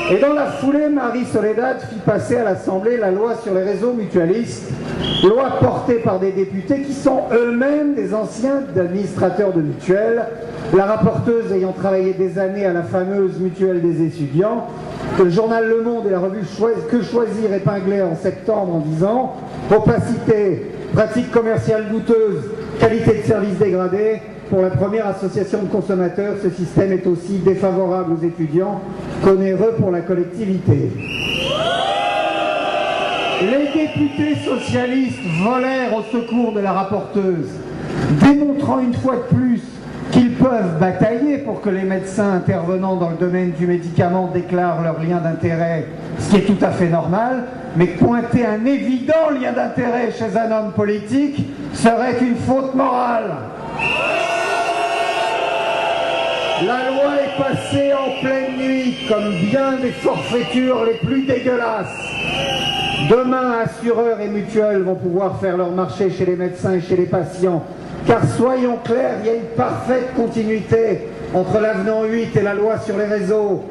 Et dans la foulée, Marie Soledad fit passer à l'Assemblée la loi sur les réseaux mutualistes, loi portée par des députés qui sont eux-mêmes des anciens administrateurs de mutuelles, la rapporteuse ayant travaillé des années à la fameuse mutuelle des étudiants, que le journal Le Monde et la revue Que Choisir épinglaient en septembre en disant « Opacité, pratiques commerciales douteuses, qualité de service dégradée ». Pour la première association de consommateurs, ce système est aussi défavorable aux étudiants qu'onéreux pour la collectivité. Les députés socialistes volèrent au secours de la rapporteuse, démontrant une fois de plus qu'ils peuvent batailler pour que les médecins intervenant dans le domaine du médicament déclarent leur lien d'intérêt, ce qui est tout à fait normal, mais pointer un évident lien d'intérêt chez un homme politique serait une faute morale. La loi est passée en pleine nuit, comme bien des forfaitures les plus dégueulasses. Demain, assureurs et mutuelles vont pouvoir faire leur marché chez les médecins et chez les patients. Car soyons clairs, il y a une parfaite continuité entre l'avenant 8 et la loi sur les réseaux.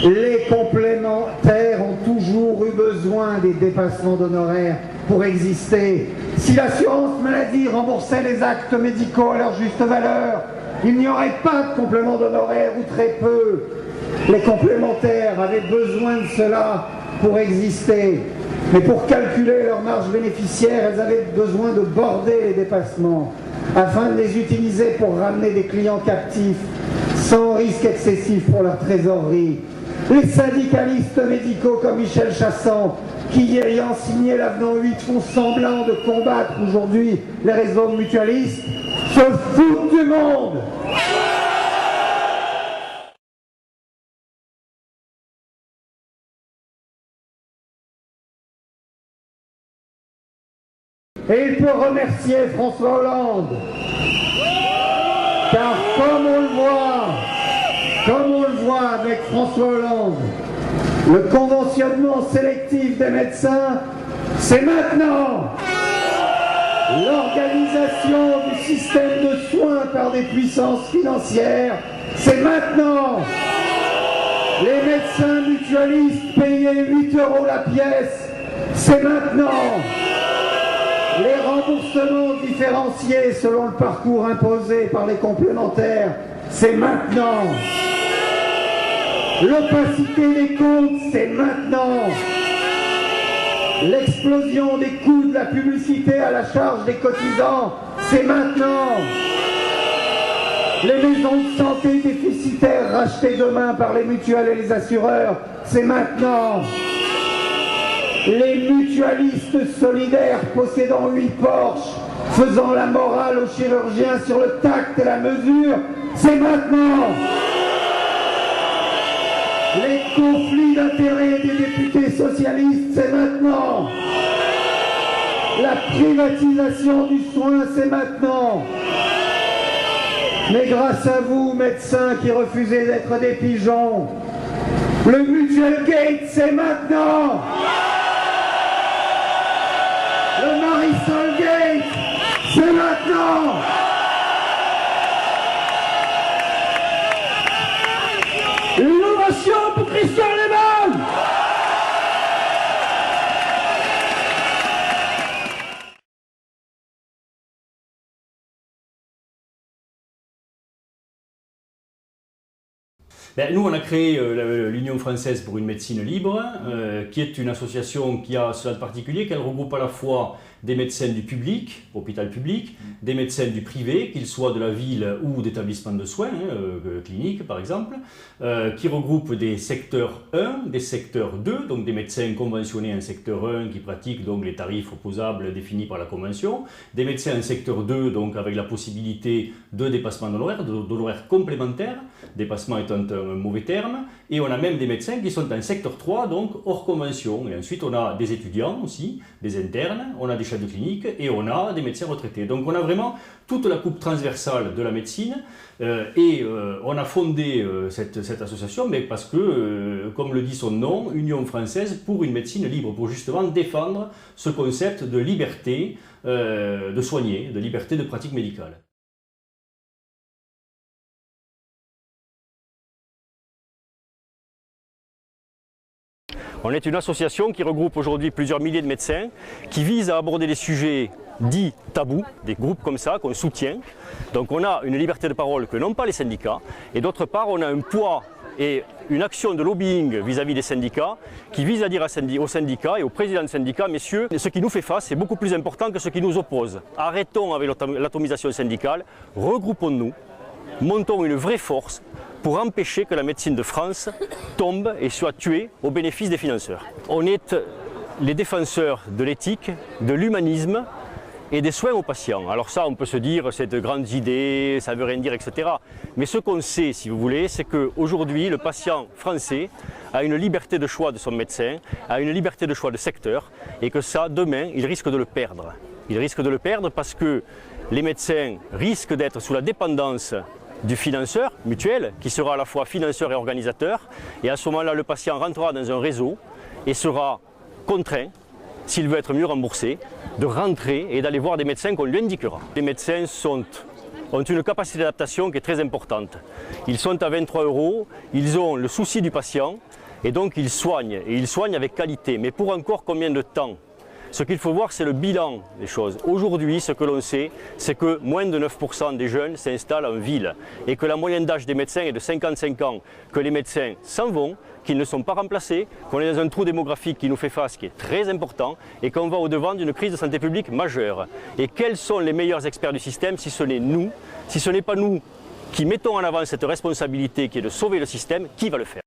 Les complémentaires ont toujours eu besoin des dépassements d'honoraires pour exister. Si l'assurance maladie remboursait les actes médicaux à leur juste valeur, il n'y aurait pas de complément d'honoraires ou très peu. Les complémentaires avaient besoin de cela pour exister. Mais pour calculer leur marge bénéficiaire, elles avaient besoin de border les dépassements afin de les utiliser pour ramener des clients captifs sans risque excessif pour leur trésorerie. Les syndicalistes médicaux comme Michel Chassang, qui ayant signé l'avenant 8 font semblant de combattre aujourd'hui les réseaux mutualistes, se foutent du monde. Et il peut remercier François Hollande, car comme on le voit avec François Hollande, le conventionnement sélectif des médecins, c'est maintenant. L'organisation du système de soins par des puissances financières, c'est maintenant. Les médecins mutualistes payés 8 € la pièce, c'est maintenant. Les remboursements différenciés selon le parcours imposé par les complémentaires, c'est maintenant. L'opacité des comptes, c'est maintenant. L'explosion des coûts de la publicité à la charge des cotisants, c'est maintenant. Les maisons de santé déficitaires rachetées demain par les mutuelles et les assureurs, c'est maintenant. Les mutualistes solidaires possédant 8 Porsche, faisant la morale aux chirurgiens sur le tact et la mesure, c'est maintenant. Les conflits d'intérêts des députés socialistes, c'est maintenant. La privatisation du soin, c'est maintenant. Mais grâce à vous, médecins qui refusez d'être des pigeons, le Mutual Gate, c'est maintenant. Le Marisol Gate, c'est maintenant. Une ovation pour Christian Lehmann. Ben, nous, on a créé l'Union française pour une médecine libre, qui est une association qui a cela de particulier, qu'elle regroupe à la fois des médecins du public, hôpital public, des médecins du privé, qu'ils soient de la ville ou d'établissements de soins, cliniques par exemple, qui regroupent des secteurs 1, des secteurs 2, donc des médecins conventionnés en secteur 1 qui pratiquent donc les tarifs opposables définis par la convention, des médecins en secteur 2, donc avec la possibilité de dépassement d'honoraires complémentaires, dépassement étant un mauvais terme, et on a même des médecins qui sont en secteur 3, donc hors convention. Et ensuite on a des étudiants aussi, des internes, on a des chefs de clinique et on a des médecins retraités. Donc on a vraiment toute la coupe transversale de la médecine on a fondé cette association mais parce que, comme le dit son nom, Union française pour une médecine libre, pour justement défendre ce concept de liberté de soigner, de liberté de pratique médicale. On est une association qui regroupe aujourd'hui plusieurs milliers de médecins qui vise à aborder des sujets dits tabous, des groupes comme ça qu'on soutient. Donc on a une liberté de parole que n'ont pas les syndicats et d'autre part on a un poids et une action de lobbying vis-à-vis des syndicats qui vise à dire aux syndicats et aux présidents de syndicats, messieurs, ce qui nous fait face est beaucoup plus important que ce qui nous oppose. Arrêtons avec l'atomisation syndicale, regroupons-nous, montons une vraie force pour empêcher que la médecine de France tombe et soit tuée au bénéfice des financeurs. On est les défenseurs de l'éthique, de l'humanisme et des soins aux patients. Alors ça, on peut se dire, c'est de grandes idées, ça ne veut rien dire, etc. Mais ce qu'on sait, si vous voulez, c'est qu'aujourd'hui, le patient français a une liberté de choix de son médecin, a une liberté de choix de secteur, et que ça, demain, il risque de le perdre. Il risque de le perdre parce que les médecins risquent d'être sous la dépendance du financeur mutuel, qui sera à la fois financeur et organisateur, et à ce moment-là, le patient rentrera dans un réseau et sera contraint, s'il veut être mieux remboursé, de rentrer et d'aller voir des médecins qu'on lui indiquera. Les médecins ont une capacité d'adaptation qui est très importante. Ils sont à 23 €, ils ont le souci du patient et donc ils soignent, et ils soignent avec qualité. Mais pour encore combien de temps ? Ce qu'il faut voir, c'est le bilan des choses. Aujourd'hui, ce que l'on sait, c'est que moins de 9% des jeunes s'installent en ville et que la moyenne d'âge des médecins est de 55 ans, que les médecins s'en vont, qu'ils ne sont pas remplacés, qu'on est dans un trou démographique qui nous fait face, qui est très important, et qu'on va au-devant d'une crise de santé publique majeure. Et quels sont les meilleurs experts du système si ce n'est nous, si ce n'est pas nous qui mettons en avant cette responsabilité qui est de sauver le système, qui va le faire ?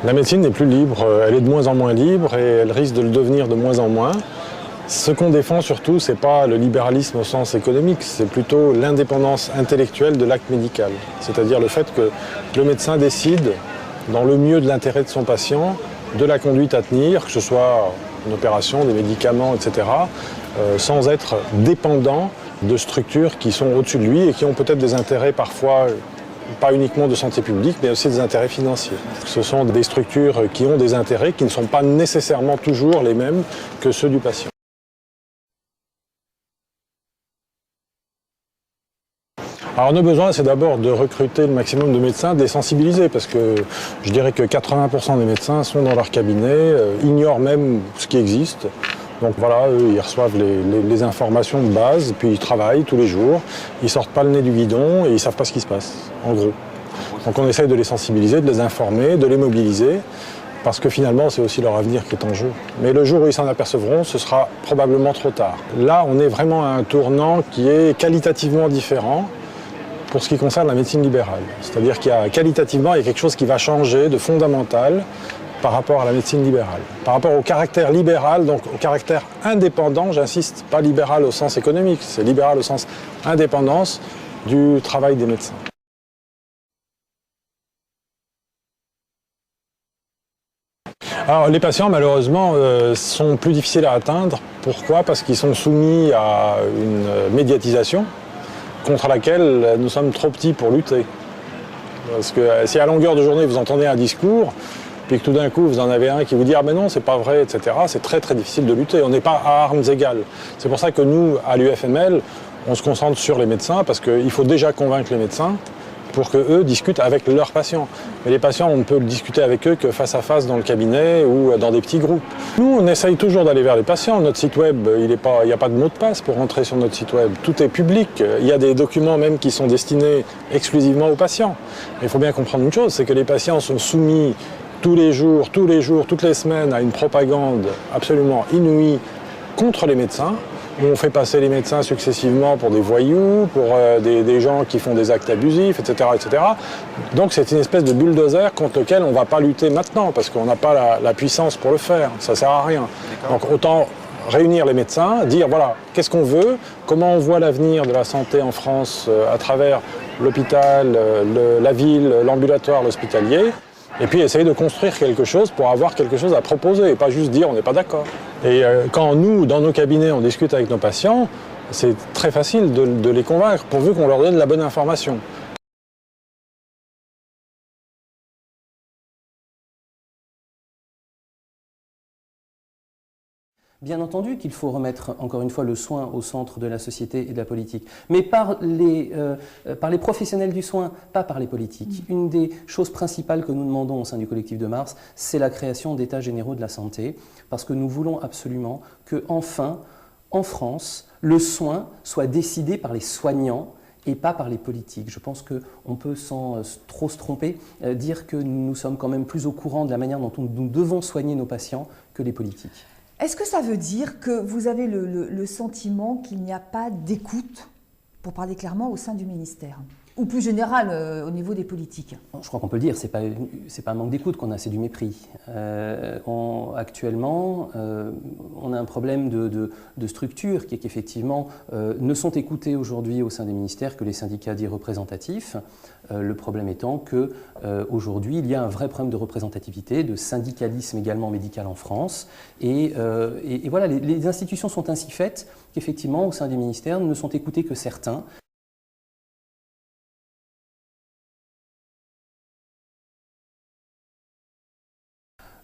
La médecine n'est plus libre, elle est de moins en moins libre et elle risque de le devenir de moins en moins. Ce qu'on défend surtout, ce n'est pas le libéralisme au sens économique, c'est plutôt l'indépendance intellectuelle de l'acte médical. C'est-à-dire le fait que le médecin décide, dans le mieux de l'intérêt de son patient, de la conduite à tenir, que ce soit une opération, des médicaments, etc., sans être dépendant de structures qui sont au-dessus de lui et qui ont peut-être des intérêts parfois pas uniquement de santé publique, mais aussi des intérêts financiers. Ce sont des structures qui ont des intérêts qui ne sont pas nécessairement toujours les mêmes que ceux du patient. Alors nos besoins, c'est d'abord de recruter le maximum de médecins, de les sensibiliser, parce que je dirais que 80% des médecins sont dans leur cabinet, ignorent même ce qui existe. Donc voilà, eux, ils reçoivent les informations de base, puis ils travaillent tous les jours, ils sortent pas le nez du guidon et ils savent pas ce qui se passe, en gros. Donc on essaye de les sensibiliser, de les informer, de les mobiliser, parce que finalement c'est aussi leur avenir qui est en jeu. Mais le jour où ils s'en apercevront, ce sera probablement trop tard. Là, on est vraiment à un tournant qui est qualitativement différent pour ce qui concerne la médecine libérale. C'est-à-dire qu'il y a qualitativement, il y a quelque chose qui va changer de fondamental par rapport à la médecine libérale. Par rapport au caractère libéral, donc au caractère indépendant, j'insiste, pas libéral au sens économique, c'est libéral au sens indépendance du travail des médecins. Alors les patients malheureusement sont plus difficiles à atteindre. Pourquoi ? Parce qu'ils sont soumis à une médiatisation contre laquelle nous sommes trop petits pour lutter. Parce que si à longueur de journée vous entendez un discours, puis que tout d'un coup vous en avez un qui vous dit « Ah mais non, c'est pas vrai, etc. » c'est très très difficile de lutter, on n'est pas à armes égales. C'est pour ça que nous, à l'UFML, on se concentre sur les médecins, parce qu'il faut déjà convaincre les médecins pour qu'eux discutent avec leurs patients. Mais les patients, on ne peut discuter avec eux que face à face dans le cabinet ou dans des petits groupes. Nous, on essaye toujours d'aller vers les patients. Notre site web, il n'y a pas de mot de passe pour rentrer sur notre site web. Tout est public. Il y a des documents même qui sont destinés exclusivement aux patients. Mais il faut bien comprendre une chose, c'est que les patients sont soumis tous les jours, toutes les semaines à une propagande absolument inouïe contre les médecins, où on fait passer les médecins successivement pour des voyous, pour des gens qui font des actes abusifs, etc. etc. Donc c'est une espèce de bulldozer contre lequel on ne va pas lutter maintenant, parce qu'on n'a pas la puissance pour le faire, ça ne sert à rien. Donc autant réunir les médecins, dire voilà, qu'est-ce qu'on veut, comment on voit l'avenir de la santé en France à travers l'hôpital, la ville, l'ambulatoire, l'hospitalier, et puis essayer de construire quelque chose pour avoir quelque chose à proposer, et pas juste dire on n'est pas d'accord. Et quand nous, dans nos cabinets, on discute avec nos patients, c'est très facile de les convaincre, pourvu qu'on leur donne la bonne information. Bien entendu qu'il faut remettre, encore une fois, le soin au centre de la société et de la politique, mais par les professionnels du soin, pas par les politiques. Une des choses principales que nous demandons au sein du collectif de Mars, c'est la création d'états généraux de la santé, parce que nous voulons absolument que, enfin, en France, le soin soit décidé par les soignants et pas par les politiques. Je pense qu'on peut, sans trop se tromper, dire que nous sommes quand même plus au courant de la manière dont nous devons soigner nos patients que les politiques. Est-ce que ça veut dire que vous avez le sentiment qu'il n'y a pas d'écoute, pour parler clairement, au sein du ministère ? Ou plus général, au niveau des politiques ? Je crois qu'on peut le dire, c'est pas un manque d'écoute qu'on a, c'est du mépris. Actuellement, on a un problème de structure qui est qu'effectivement ne sont écoutés aujourd'hui au sein des ministères que les syndicats dits représentatifs. Le problème étant qu'aujourd'hui, il y a un vrai problème de représentativité, de syndicalisme également médical en France. Et voilà, les institutions sont ainsi faites qu'effectivement, au sein des ministères, ne sont écoutés que certains.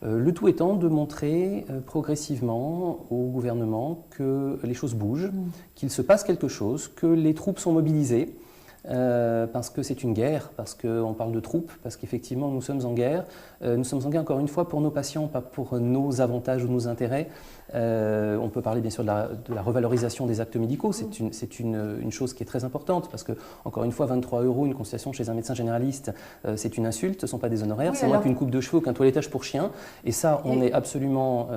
Le tout étant de montrer progressivement au gouvernement que les choses bougent, qu'il se passe quelque chose, que les troupes sont mobilisées, parce que c'est une guerre, parce qu'on parle de troupes, parce qu'effectivement nous sommes en guerre. Nous sommes en guerre encore une fois pour nos patients, pas pour nos avantages ou nos intérêts. On peut parler bien sûr de la revalorisation des actes médicaux, c'est une chose qui est très importante, parce que encore une fois 23 € une consultation chez un médecin généraliste, c'est une insulte, ce ne sont pas des honoraires, oui, c'est moins qu'une coupe de cheveux ou qu'un toilettage pour chien, et ça on est absolument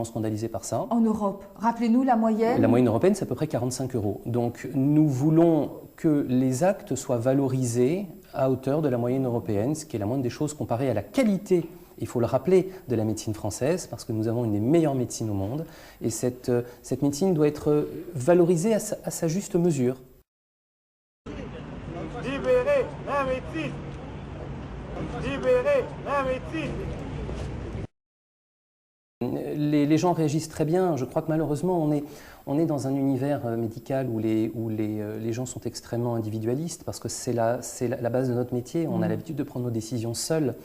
scandalisé par ça. En Europe, rappelez-nous la moyenne. La moyenne européenne c'est à peu près 45 €, donc nous voulons que les actes soient valorisés à hauteur de la moyenne européenne, ce qui est la moindre des choses comparée à la qualité, il faut le rappeler, de la médecine française, parce que nous avons une des meilleures médecines au monde, et cette médecine doit être valorisée à sa juste mesure. Libérez la médecine! Libérez la médecine! Les gens réagissent très bien. Je crois que malheureusement, on est dans un univers médical où les gens sont extrêmement individualistes, parce que c'est la base de notre métier. On a l'habitude de prendre nos décisions seuls.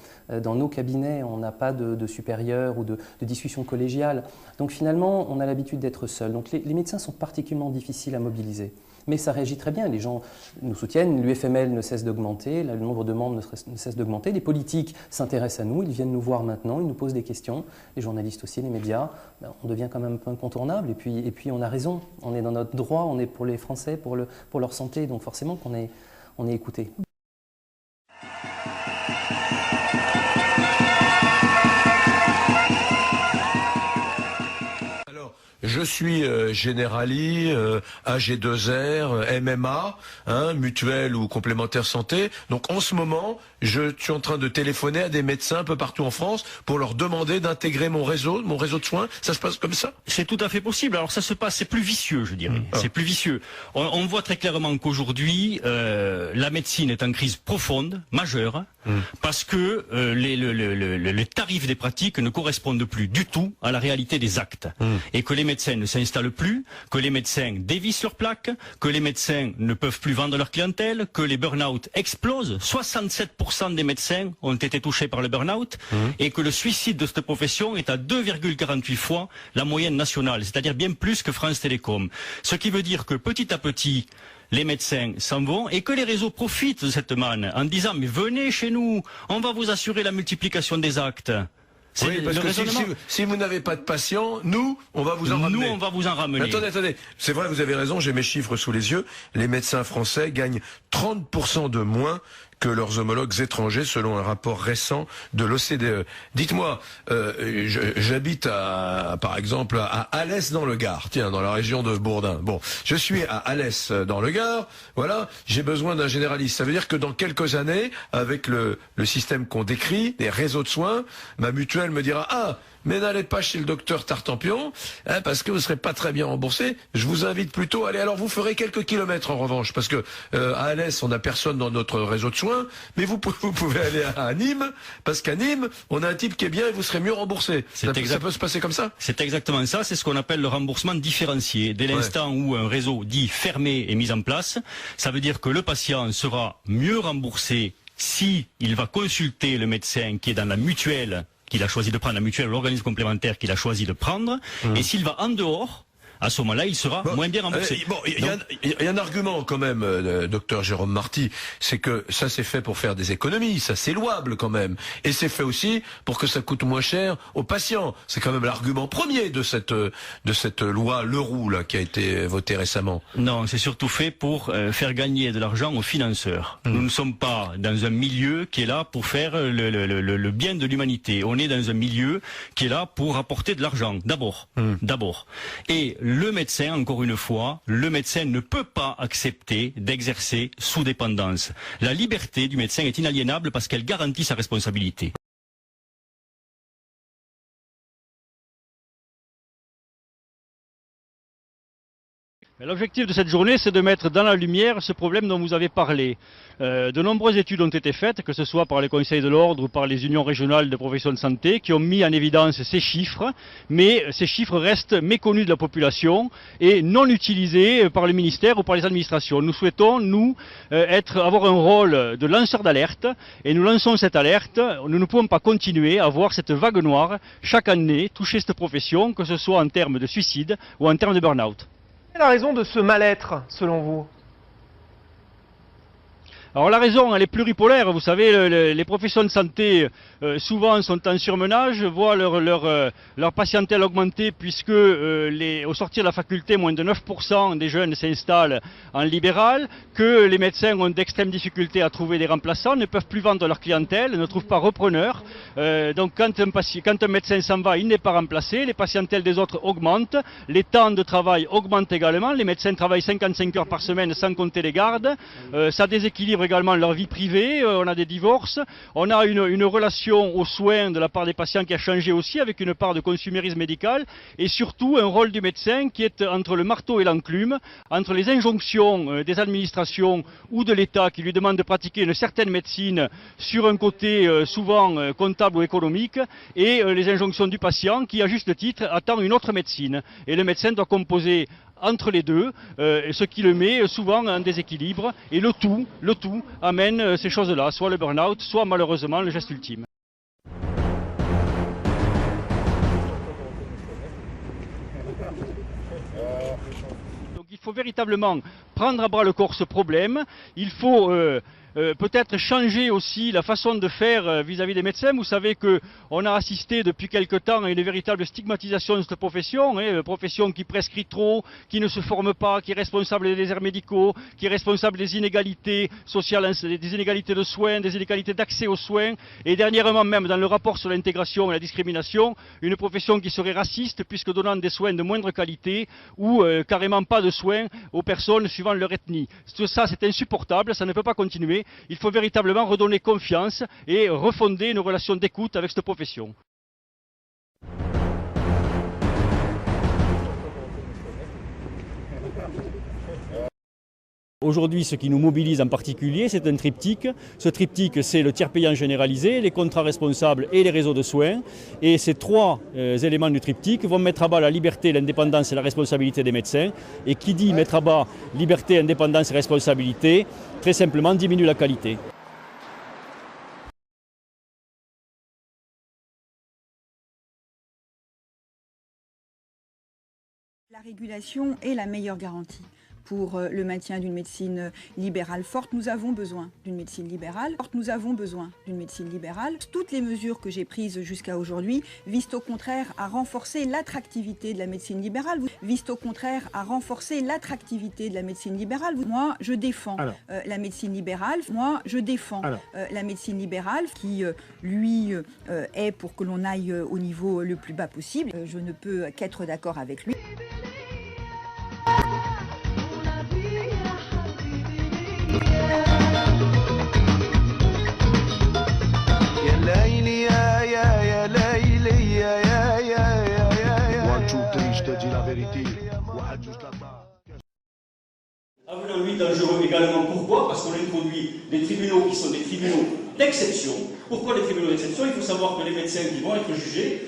Dans nos cabinets, on n'a pas de supérieur ou de discussion collégiale. Donc finalement, on a l'habitude d'être seul. Donc les médecins sont particulièrement difficiles à mobiliser. Mais ça réagit très bien, les gens nous soutiennent, l'UFML ne cesse d'augmenter, le nombre de membres ne cesse d'augmenter, les politiques s'intéressent à nous, ils viennent nous voir maintenant, ils nous posent des questions, les journalistes aussi, les médias, on devient quand même un peu incontournable, et puis on a raison, on est dans notre droit, on est pour les Français, pour leur santé, donc forcément qu'on est écouté. Je suis Generali, AG2R, MMA, mutuelle ou complémentaire santé. Donc en ce moment, je suis en train de téléphoner à des médecins un peu partout en France pour leur demander d'intégrer mon réseau de soins. Ça se passe comme ça? C'est tout à fait possible. Alors ça se passe, c'est plus vicieux, je dirais. C'est plus vicieux. On voit très clairement qu'aujourd'hui, la médecine est en crise profonde, majeure, parce que les tarifs des pratiques ne correspondent plus du tout à la réalité des actes. Et que les médecins ne s'installent plus, que les médecins dévissent leurs plaques, que les médecins ne peuvent plus vendre leur clientèle, que les burn-out explosent. 67% des médecins ont été touchés par le burn-out et que le suicide de cette profession est à 2,48 fois la moyenne nationale, c'est-à-dire bien plus que France Télécom. Ce qui veut dire que petit à petit, les médecins s'en vont et que les réseaux profitent de cette manne en disant mais venez chez nous, on va vous assurer la multiplication des actes. Oui, parce que si vous n'avez pas de patients, nous, on va vous en ramener. Nous, on va vous en ramener. Attendez. C'est vrai, vous avez raison, j'ai mes chiffres sous les yeux. Les médecins français gagnent 30% de moins que leurs homologues étrangers, selon un rapport récent de l'OCDE. Dites-moi, j'habite par exemple, à Alès dans le Gard, tiens, dans la région de Bourdin. Bon, je suis à Alès dans le Gard, voilà, j'ai besoin d'un généraliste. Ça veut dire que dans quelques années, avec le système qu'on décrit, des réseaux de soins, ma mutuelle me dira, ah, mais n'allez pas chez le docteur Tartampion, hein, parce que vous serez pas très bien remboursé. Je vous invite plutôt à aller. Alors vous ferez quelques kilomètres en revanche, parce que à Alès, on n'a personne dans notre réseau de soins, mais vous pouvez aller à Nîmes, parce qu'à Nîmes, on a un type qui est bien et vous serez mieux remboursé. Ça peut se passer comme ça? C'est exactement ça, c'est ce qu'on appelle le remboursement différencié. Dès l'instant où un réseau dit fermé est mis en place, ça veut dire que le patient sera mieux remboursé si il va consulter le médecin qui est dans la mutuelle qu'il a choisi de prendre, la mutuelle ou l'organisme complémentaire qu'il a choisi de prendre, et s'il va en dehors, à ce moment-là, il sera moins bien remboursé. Il y a un argument quand même, docteur Jérôme Marty, c'est que ça c'est fait pour faire des économies, ça c'est louable quand même, et c'est fait aussi pour que ça coûte moins cher aux patients. C'est quand même l'argument premier de cette loi Leroux là qui a été votée récemment. Non, c'est surtout fait pour faire gagner de l'argent aux financeurs. Nous ne sommes pas dans un milieu qui est là pour faire le bien de l'humanité. On est dans un milieu qui est là pour apporter de l'argent, d'abord. Et le médecin, encore une fois, le médecin ne peut pas accepter d'exercer sous dépendance. La liberté du médecin est inaliénable parce qu'elle garantit sa responsabilité. L'objectif de cette journée, c'est de mettre dans la lumière ce problème dont vous avez parlé. De nombreuses études ont été faites, que ce soit par les conseils de l'ordre ou par les unions régionales de professions de santé, qui ont mis en évidence ces chiffres, mais ces chiffres restent méconnus de la population et non utilisés par le ministère ou par les administrations. Nous souhaitons, nous, avoir un rôle de lanceur d'alerte, et nous lançons cette alerte. Nous ne pouvons pas continuer à voir cette vague noire chaque année toucher cette profession, que ce soit en termes de suicide ou en termes de burn-out. Quelle est la raison de ce mal-être, selon vous? Alors la raison, elle est pluripolaire. Vous savez, les professions de santé souvent sont en surmenage, voient leur patientèle augmenter puisque au sortir de la faculté, moins de 9% des jeunes s'installent en libéral, que les médecins ont d'extrêmes difficultés à trouver des remplaçants, ne peuvent plus vendre leur clientèle, ne trouvent pas repreneur. Donc quand un médecin s'en va, il n'est pas remplacé, les patientèles des autres augmentent, les temps de travail augmentent également, les médecins travaillent 55 heures par semaine sans compter les gardes, ça déséquilibre également leur vie privée, on a des divorces, on a une relation aux soins de la part des patients qui a changé aussi avec une part de consumérisme médical et surtout un rôle du médecin qui est entre le marteau et l'enclume, entre les injonctions des administrations ou de l'État qui lui demandent de pratiquer une certaine médecine sur un côté souvent comptable ou économique et les injonctions du patient qui à juste titre attend une autre médecine et le médecin doit composer entre les deux, ce qui le met souvent en déséquilibre et le tout amène ces choses-là, soit le burn-out, soit malheureusement le geste ultime. Donc il faut véritablement prendre à bras le corps ce problème, il faut peut-être changer aussi la façon de faire vis-à-vis des médecins. Vous savez qu'on a assisté depuis quelque temps à une véritable stigmatisation de cette profession, profession qui prescrit trop, qui ne se forme pas, qui est responsable des déserts médicaux, qui est responsable des inégalités sociales, des inégalités de soins, des inégalités d'accès aux soins, et dernièrement même dans le rapport sur l'intégration et la discrimination, une profession qui serait raciste puisque donnant des soins de moindre qualité ou carrément pas de soins aux personnes suivant leur ethnie. Tout ça c'est insupportable, ça ne peut pas continuer. Il faut véritablement redonner confiance et refonder une relation d'écoute avec cette profession. Aujourd'hui, ce qui nous mobilise en particulier, c'est un triptyque. Ce triptyque, c'est le tiers payant généralisé, les contrats responsables et les réseaux de soins. Et ces trois éléments du triptyque vont mettre à bas la liberté, l'indépendance et la responsabilité des médecins. Et qui dit mettre à bas liberté, indépendance et responsabilité, très simplement diminue la qualité. La régulation est la meilleure garantie. pour le maintien d'une médecine libérale forte. Nous avons besoin d'une médecine libérale. Nous avons besoin d'une médecine libérale. Toutes les mesures que j'ai prises jusqu'à aujourd'hui visent au contraire à renforcer l'attractivité de la médecine libérale. Visent au contraire à renforcer l'attractivité de la médecine libérale. Moi, je défends la médecine libérale. Moi, je défends la médecine libérale qui, lui, est pour que l'on aille au niveau le plus bas possible. Je ne peux qu'être d'accord avec lui. Avenant 8 dangereux également, pourquoi? Parce qu'on introduit des tribunaux qui sont des tribunaux d'exception. Pourquoi les tribunaux d'exception? Il faut savoir que les médecins qui vont être jugés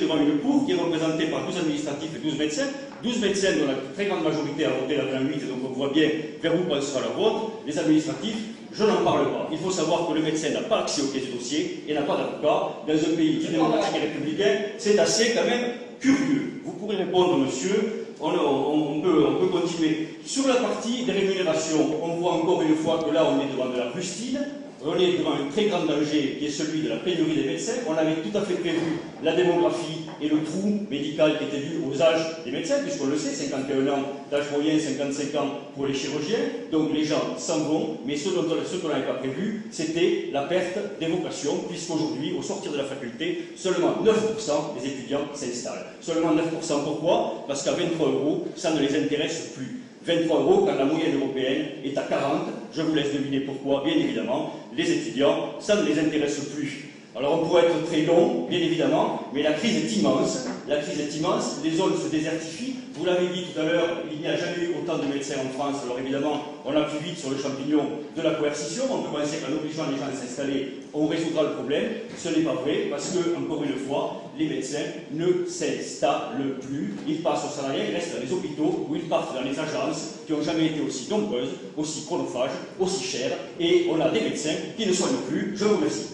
devant une cour qui est représentée par 12 administratifs et 12 médecins. 12 médecins dont la très grande majorité a voté l'Avenant 8, et donc on voit bien vers où passera leur vote. Les administratifs, je n'en parle pas. Il faut savoir que le médecin n'a pas accès aux pièces de dossier et n'a pas d'avocat. Dans un pays démocratique et républicain, c'est assez quand même curieux. Vous pourrez répondre, monsieur. On peut continuer. Sur la partie des rémunérations, on voit encore une fois que là, on est devant de la rustine. On est devant un très grand danger qui est celui de la pénurie des médecins. On avait tout à fait prévu la démographie et le trou médical qui était dû aux âges des médecins, puisqu'on le sait, 51 ans d'âge moyen, 55 ans pour les chirurgiens. Donc les gens s'en vont, mais ce qu'on n'avait pas prévu, c'était la perte des vocations, puisqu'aujourd'hui, au sortir de la faculté, seulement 9% des étudiants s'installent. Seulement 9%, pourquoi? Parce qu'à 23 €, ça ne les intéresse plus. 23 € quand la moyenne européenne est à 40. Je vous laisse deviner pourquoi, bien évidemment. Les étudiants, ça ne les intéresse plus. Alors on pourrait être très long, bien évidemment, mais la crise est immense. La crise est immense, les zones se désertifient. Vous l'avez dit tout à l'heure, il n'y a jamais eu autant de médecins en France. Alors évidemment, on appuie vite sur le champignon de la coercition. On peut penser qu'en obligeant les gens à s'installer, on résoudra le problème. Ce n'est pas vrai, parce que, encore une fois, les médecins ne s'installent plus. Ils passent au salariat, ils restent dans les hôpitaux, ou ils partent dans les agences qui n'ont jamais été aussi nombreuses, aussi chronophages, aussi chères. Et on a des médecins qui ne soignent plus. Je vous remercie.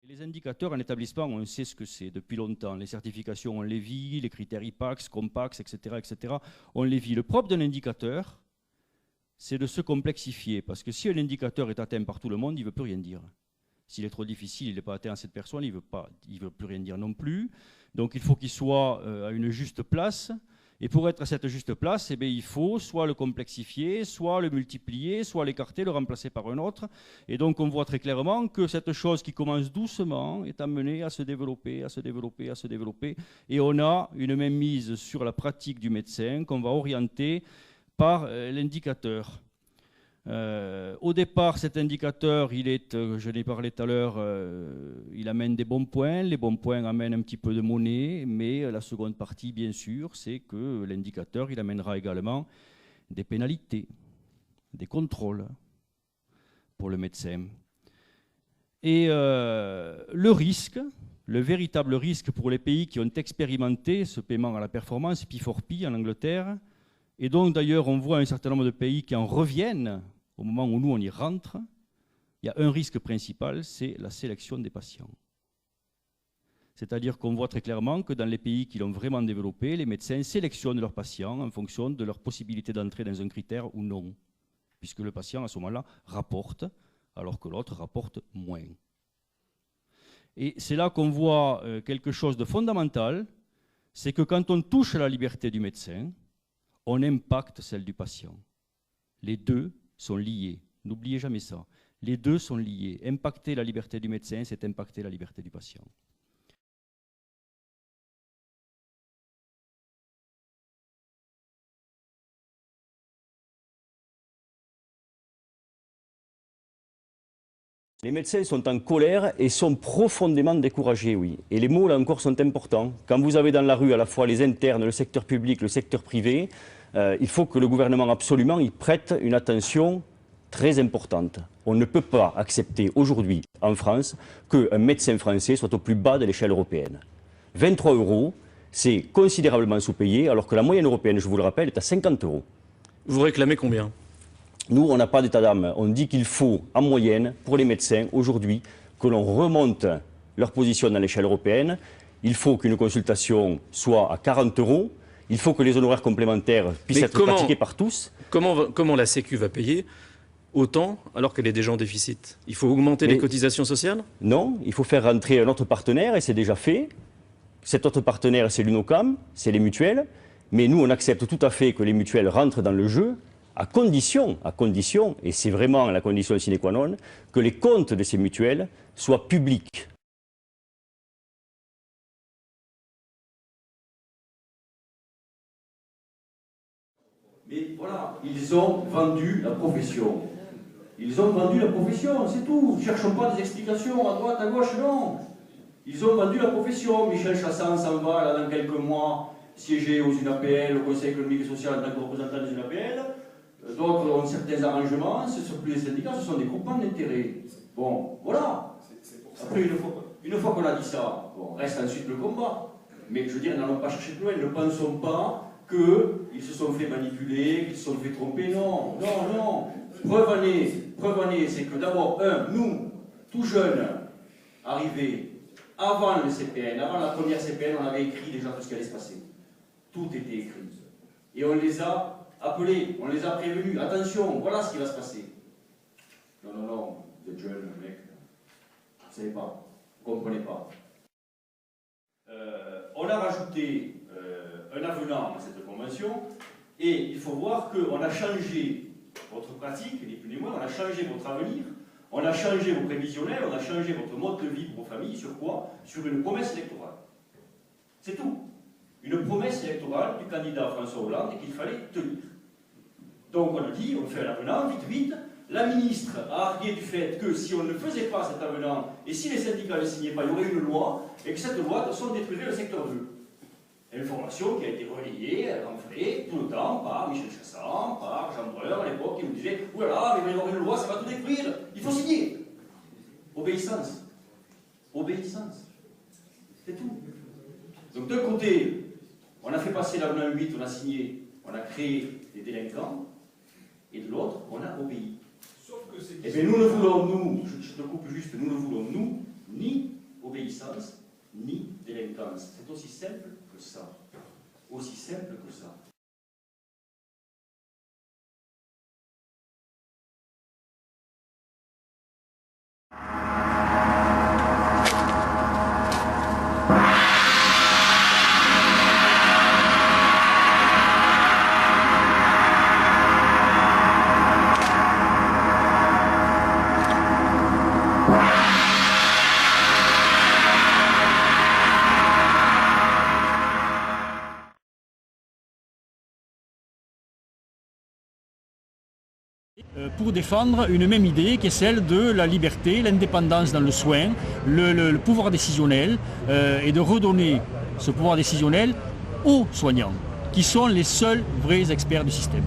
Les indicateurs en établissement, on sait ce que c'est depuis longtemps. Les certifications, on les vit, les critères IPAX, Compax, etc., etc., on les vit. Le propre d'un indicateur, c'est de se complexifier. Parce que si un indicateur est atteint par tout le monde, il ne veut plus rien dire. S'il est trop difficile, il n'est pas atteint à cette personne, il ne veut plus rien dire non plus. Donc il faut qu'il soit à une juste place. Et pour être à cette juste place, eh bien, il faut soit le complexifier, soit le multiplier, soit l'écarter, le remplacer par un autre. Et donc on voit très clairement que cette chose qui commence doucement est amenée à se développer, à se développer, à se développer. Et on a une même mise sur la pratique du médecin qu'on va orienter par l'indicateur. Au départ, cet indicateur, je l'ai parlé tout à l'heure, il amène des bons points. Les bons points amènent un petit peu de monnaie, mais la seconde partie, bien sûr, c'est que l'indicateur, il amènera également des pénalités, des contrôles pour le médecin. Et le risque, le véritable risque pour les pays qui ont expérimenté ce paiement à la performance, P4P en Angleterre, et donc d'ailleurs on voit un certain nombre de pays qui en reviennent au moment où nous on y rentre, il y a un risque principal, c'est la sélection des patients. C'est-à-dire qu'on voit très clairement que dans les pays qui l'ont vraiment développé, les médecins sélectionnent leurs patients en fonction de leur possibilité d'entrer dans un critère ou non, puisque le patient à ce moment-là rapporte, alors que l'autre rapporte moins. Et c'est là qu'on voit quelque chose de fondamental, c'est que quand on touche à la liberté du médecin, on impacte celle du patient. Les deux sont liés. N'oubliez jamais ça. Les deux sont liés. Impacter la liberté du médecin, c'est impacter la liberté du patient. Les médecins sont en colère et sont profondément découragés, oui. Et les mots, là encore, sont importants. Quand vous avez dans la rue à la fois les internes, le secteur public, le secteur privé, il faut que le gouvernement, absolument, y prête une attention très importante. On ne peut pas accepter aujourd'hui, en France, qu'un médecin français soit au plus bas de l'échelle européenne. 23 €, c'est considérablement sous-payé, alors que la moyenne européenne, je vous le rappelle, est à 50 €. Vous réclamez combien ? Nous, on n'a pas d'état d'âme. On dit qu'il faut, en moyenne, pour les médecins, aujourd'hui, que l'on remonte leur position dans l'échelle européenne. il faut qu'une consultation soit à 40 €, il faut que les honoraires complémentaires puissent être pratiqués par tous. Comment la Sécu va payer autant alors qu'elle est déjà en déficit? Il faut augmenter les cotisations sociales? Non, il faut faire rentrer un autre partenaire et c'est déjà fait. Cet autre partenaire, c'est l'UNOCAM, c'est les mutuelles. Mais nous, on accepte tout à fait que les mutuelles rentrent dans le jeu à condition, et c'est vraiment la condition sine qua non, que les comptes de ces mutuelles soient publics. Mais voilà, ils ont vendu la profession. Ils ont vendu la profession, c'est tout. Ne cherchons pas des explications à droite, à gauche, non. Ils ont vendu la profession. Michel Chassan s'en va, là, dans quelques mois, siéger aux UNAPL, au Conseil économique et social en tant que représentant des UNAPL. D'autres ont certains arrangements, ce ne sont plus les syndicats, ce sont des groupements d'intérêt. Bon, voilà. Après, une fois qu'on a dit ça, bon, reste ensuite le combat. Mais je veux dire, n'allons pas chercher plus loin, ne pensons pas qu'ils se sont fait manipuler, qu'ils se sont fait tromper. Non, non, non. Preuve année, c'est que d'abord, nous, tout jeunes, arrivés, avant le CPN, avant la première CPN, on avait écrit déjà tout ce qui allait se passer. Tout était écrit. Et on les a appelés, on les a prévenus. Attention, voilà ce qui va se passer. Non, non, non, vous êtes jeunes, mec. Vous ne savez pas, vous ne comprenez pas. On a rajouté un avenant à cette convention et il faut voir qu'on a changé votre pratique, ni plus ni moins, on a changé votre avenir, on a changé vos prévisionnels, on a changé votre mode de vie pour vos familles. Sur quoi? Sur une promesse électorale. C'est tout. Une promesse électorale du candidat François Hollande et qu'il fallait tenir. Donc on a dit, on fait un avenant, vite, vite. La ministre a argué du fait que si on ne faisait pas cet avenant et si les syndicats ne le signaient pas, il y aurait une loi et que cette loi, de toute façon, détruirait le secteur 2. Information qui a été relayée, renflée tout le temps par Michel Chassan, par Jean Breur à l'époque, qui nous disait « Oulala, mais il va y avoir une loi, ça va tout détruire, il faut signer !» Obéissance. Obéissance. C'est tout. Donc d'un côté, on a fait passer l'avenant 8, on a signé, on a créé des délinquants, et de l'autre, on a obéi. Et bien nous ne voulons, nous, je te coupe juste, nous ne voulons, nous, ni obéissance, ni délinquance. C'est aussi simple que ça. Aussi simple que ça. Pour défendre une même idée qui est celle de la liberté, l'indépendance dans le soin, le pouvoir décisionnel et de redonner ce pouvoir décisionnel aux soignants qui sont les seuls vrais experts du système.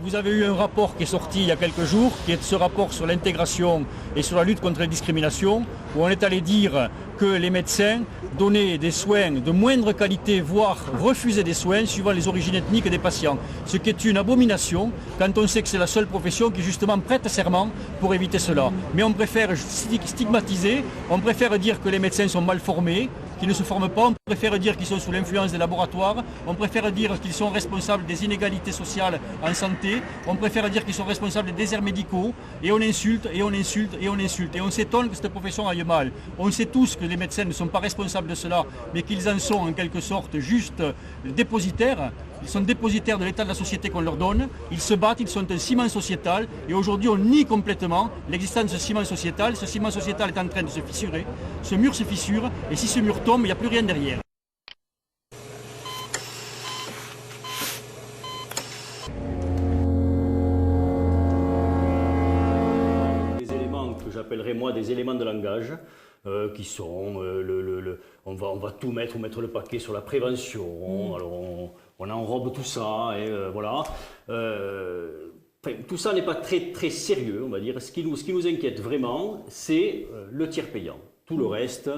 Vous avez eu un rapport qui est sorti il y a quelques jours, qui est ce rapport sur l'intégration et sur la lutte contre les discriminations, où on est allé dire que les médecins donnaient des soins de moindre qualité, voire refusaient des soins suivant les origines ethniques des patients. Ce qui est une abomination quand on sait que c'est la seule profession qui justement prête serment pour éviter cela. Mais on préfère stigmatiser, on préfère dire que les médecins sont mal formés, qu'ils ne se forment pas, on préfère dire qu'ils sont sous l'influence des laboratoires, on préfère dire qu'ils sont responsables des inégalités sociales en santé, on préfère dire qu'ils sont responsables des déserts médicaux, et on insulte, et on insulte, et on insulte. Et on s'étonne que cette profession aille mal. On sait tous que les médecins ne sont pas responsables de cela, mais qu'ils en sont en quelque sorte juste dépositaires. Ils sont dépositaires de l'état de la société qu'on leur donne, ils se battent, ils sont un ciment sociétal, et aujourd'hui on nie complètement l'existence de ce ciment sociétal. Ce ciment sociétal est en train de se fissurer, ce mur se fissure, et si ce mur tombe, il n'y a plus rien derrière. Des éléments que j'appellerais moi des éléments de langage, qui sont, on va tout mettre, on va mettre le paquet sur la prévention, alors on enrobe tout ça, et voilà. Tout ça n'est pas très sérieux, on va dire. Ce qui nous inquiète vraiment, c'est le tiers payant. Tout le reste,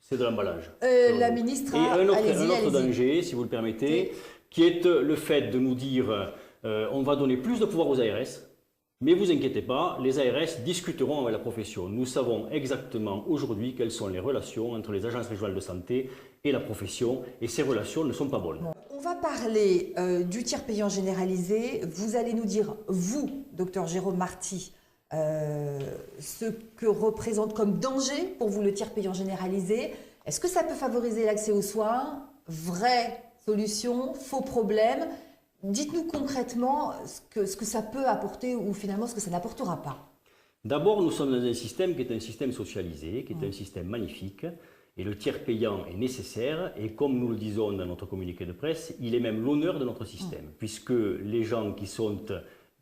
c'est de l'emballage. La ministre a... Et un autre danger, si vous le permettez, qui est le fait de nous dire on va donner plus de pouvoir aux ARS. Mais vous inquiétez pas, les ARS discuteront avec la profession. Nous savons exactement aujourd'hui quelles sont les relations entre les agences régionales de santé et la profession, et ces relations ne sont pas bonnes. On va parler du tiers payant généralisé. Vous allez nous dire, vous, docteur Jérôme Marty, ce que représente comme danger pour vous le tiers payant généralisé. Est-ce que ça peut favoriser l'accès aux soins? Vraie solution, faux problème? Dites-nous concrètement ce que ça peut apporter ou finalement ce que ça n'apportera pas. D'abord, nous sommes dans un système qui est un système socialisé, qui est un système magnifique, et le tiers payant est nécessaire, et comme nous le disons dans notre communiqué de presse, il est même l'honneur de notre système, puisque les gens qui sont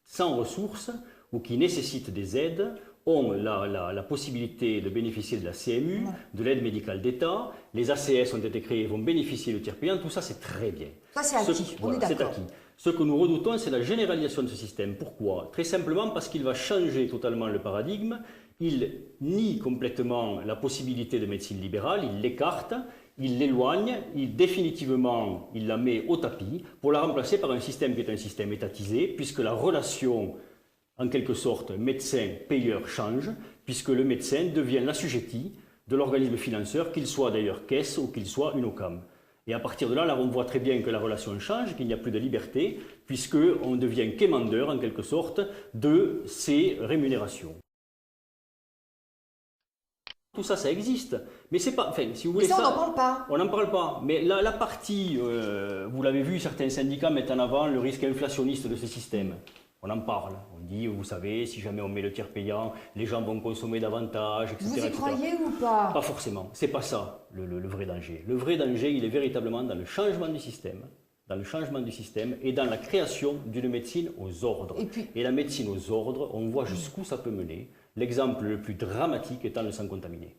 sans ressources ou qui nécessitent des aides ont la possibilité de bénéficier de la CMU, de l'aide médicale d'État, les ACS ont été créés et vont bénéficier du tiers payant, tout ça c'est très bien. Ça c'est acquis, on est d'accord. Ce que nous redoutons, c'est la généralisation de ce système. Pourquoi? Très simplement parce qu'il va changer totalement le paradigme. Il nie complètement la possibilité de médecine libérale, il l'écarte, il l'éloigne, définitivement il la met au tapis pour la remplacer par un système qui est un système étatisé, puisque la relation, en quelque sorte, médecin-payeur change, puisque le médecin devient l'assujetti de l'organisme financeur, qu'il soit d'ailleurs caisse ou qu'il soit une OCAM. Et à partir de là, on voit très bien que la relation change, qu'il n'y a plus de liberté, puisqu'on devient quémandeur, en quelque sorte, de ces rémunérations. Tout ça, ça existe. Mais c'est pas. Enfin, si vous voulez ça, on n'en parle pas. On n'en parle pas. Mais la partie, vous l'avez vu, certains syndicats mettent en avant le risque inflationniste de ce système. On en parle. On dit, vous savez, si jamais on met le tiers payant, les gens vont consommer davantage, etc. Vous y croyez ou pas? Pas forcément. C'est pas ça le vrai danger. Le vrai danger, il est véritablement dans le changement du système. Et dans la création d'une médecine aux ordres. Et la médecine aux ordres, on voit jusqu'où ça peut mener. L'exemple le plus dramatique étant le sang contaminé.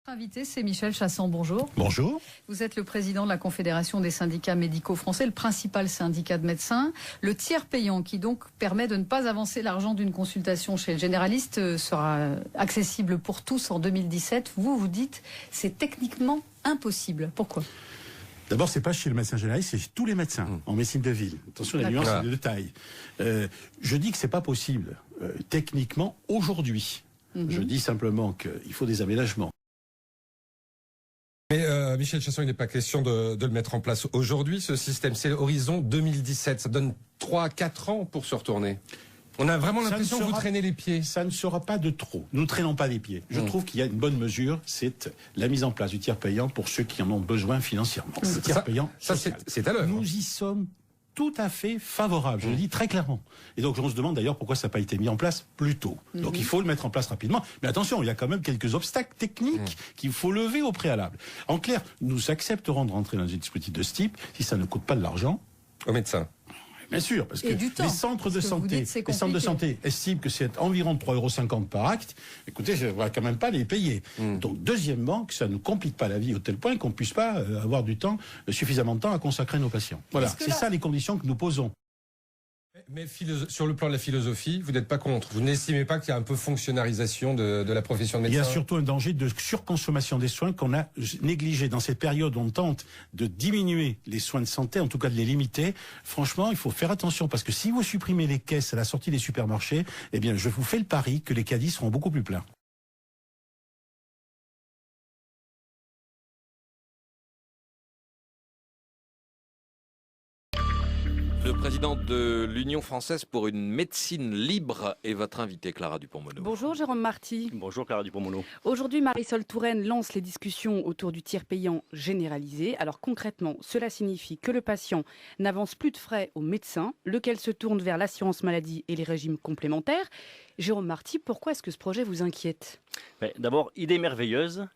Invité, c'est Michel Chassan, bonjour. Bonjour. Vous êtes le président de la Confédération des syndicats médicaux français, le principal syndicat de médecins. Le tiers payant, qui donc permet de ne pas avancer l'argent d'une consultation chez le généraliste, sera accessible pour tous en 2017. Vous dites c'est techniquement impossible. Pourquoi? D'abord, c'est pas chez le médecin généraliste, c'est chez tous les médecins en médecine de ville. Attention, la nuance et le détail. Je dis que c'est pas possible techniquement aujourd'hui. Je dis simplement qu'il faut des aménagements. Mais Michel Chassan, il n'est pas question de le mettre en place aujourd'hui, ce système. C'est l'horizon 2017. Ça donne 3-4 ans pour se retourner. On a vraiment l'impression que vous traînez les pieds. Ça ne sera pas de trop. Nous ne traînons pas les pieds. Je trouve qu'il y a une bonne mesure, c'est la mise en place du tiers payant pour ceux qui en ont besoin financièrement. Le tiers payant social. C'est à l'heure. Nous y sommes tout à fait favorables, je le dis très clairement. Et donc on se demande d'ailleurs pourquoi ça n'a pas été mis en place plus tôt. Donc il faut le mettre en place rapidement. Mais attention, il y a quand même quelques obstacles techniques qu'il faut lever au préalable. En clair, nous accepterons de rentrer dans un dispositif de ce type si ça ne coûte pas de l'argent aux médecins. Bien sûr, parce que les centres de santé estiment que c'est environ 3,50 € par acte. Écoutez, je ne vais quand même pas les payer. Donc, deuxièmement, que ça ne complique pas la vie au tel point qu'on ne puisse pas avoir suffisamment de temps à consacrer à nos patients. Voilà, c'est ça les conditions que nous posons. Mais sur le plan de la philosophie, vous n'êtes pas contre. Vous n'estimez pas qu'il y a un peu fonctionnarisation de la profession de médecin? Il y a surtout un danger de surconsommation des soins qu'on a négligé dans cette période où on tente de diminuer les soins de santé, en tout cas de les limiter. Franchement, il faut faire attention parce que si vous supprimez les caisses à la sortie des supermarchés, eh bien, je vous fais le pari que les caddies seront beaucoup plus pleins. Le président de l'Union française pour une médecine libre est votre invité, Clara Dupont-Mono. Bonjour Jérôme Marty. Bonjour Clara Dupont-Mono. Aujourd'hui, Marisol Touraine lance les discussions autour du tiers payant généralisé. Alors concrètement, cela signifie que le patient n'avance plus de frais au médecin, lequel se tourne vers l'assurance maladie et les régimes complémentaires. Jérôme Marty, pourquoi est-ce que ce projet vous inquiète? D'abord, idée merveilleuse.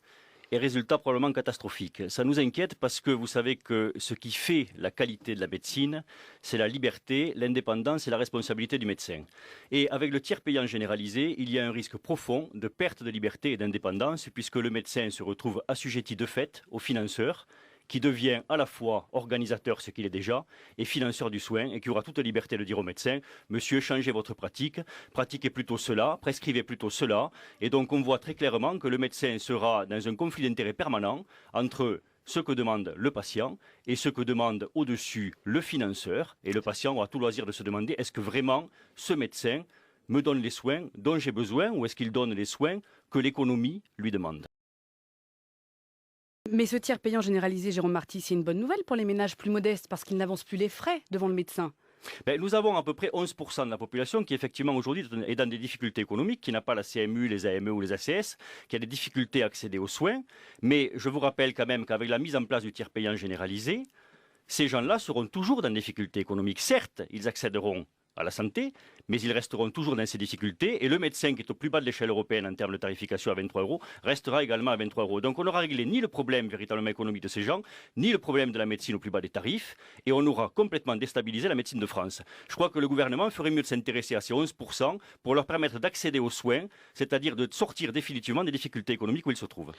Et résultat probablement catastrophique. Ça nous inquiète parce que vous savez que ce qui fait la qualité de la médecine, c'est la liberté, l'indépendance et la responsabilité du médecin. Et avec le tiers payant généralisé, il y a un risque profond de perte de liberté et d'indépendance puisque le médecin se retrouve assujetti de fait au financeur qui devient à la fois organisateur, ce qu'il est déjà, et financeur du soin, et qui aura toute liberté de dire au médecin « Monsieur, changez votre pratique, pratiquez plutôt cela, prescrivez plutôt cela ». Et donc on voit très clairement que le médecin sera dans un conflit d'intérêts permanent entre ce que demande le patient et ce que demande au-dessus le financeur. Et le patient aura tout loisir de se demander, est-ce que vraiment ce médecin me donne les soins dont j'ai besoin ou est-ce qu'il donne les soins que l'économie lui demande? Mais ce tiers payant généralisé, Jérôme Marty, c'est une bonne nouvelle pour les ménages plus modestes parce qu'ils n'avancent plus les frais devant le médecin. Nous avons à peu près 11% de la population qui effectivement aujourd'hui est dans des difficultés économiques, qui n'a pas la CMU, les AME ou les ACS, qui a des difficultés à accéder aux soins. Mais je vous rappelle quand même qu'avec la mise en place du tiers payant généralisé, ces gens-là seront toujours dans des difficultés économiques. Certes, ils accéderont à la santé, mais ils resteront toujours dans ces difficultés et le médecin qui est au plus bas de l'échelle européenne en termes de tarification à 23 € restera également à 23 €. Donc on n'aura réglé ni le problème véritablement économique de ces gens, ni le problème de la médecine au plus bas des tarifs et on aura complètement déstabilisé la médecine de France. Je crois que le gouvernement ferait mieux de s'intéresser à ces 11% pour leur permettre d'accéder aux soins, c'est-à-dire de sortir définitivement des difficultés économiques où ils se trouvent.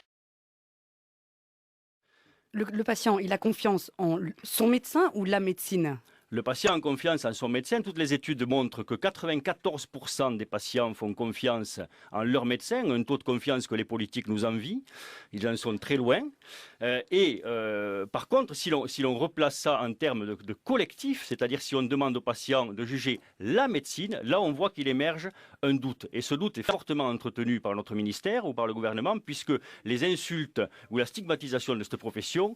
Le patient, il a confiance en son médecin ou la médecine ? Le patient a confiance en son médecin. Toutes les études montrent que 94% des patients font confiance en leur médecin, un taux de confiance que les politiques nous envient. Ils en sont très loin. Par contre, si l'on replace ça en termes de collectif, c'est-à-dire si on demande aux patients de juger la médecine, là on voit qu'il émerge un doute. Et ce doute est fortement entretenu par notre ministère ou par le gouvernement, puisque les insultes ou la stigmatisation de cette profession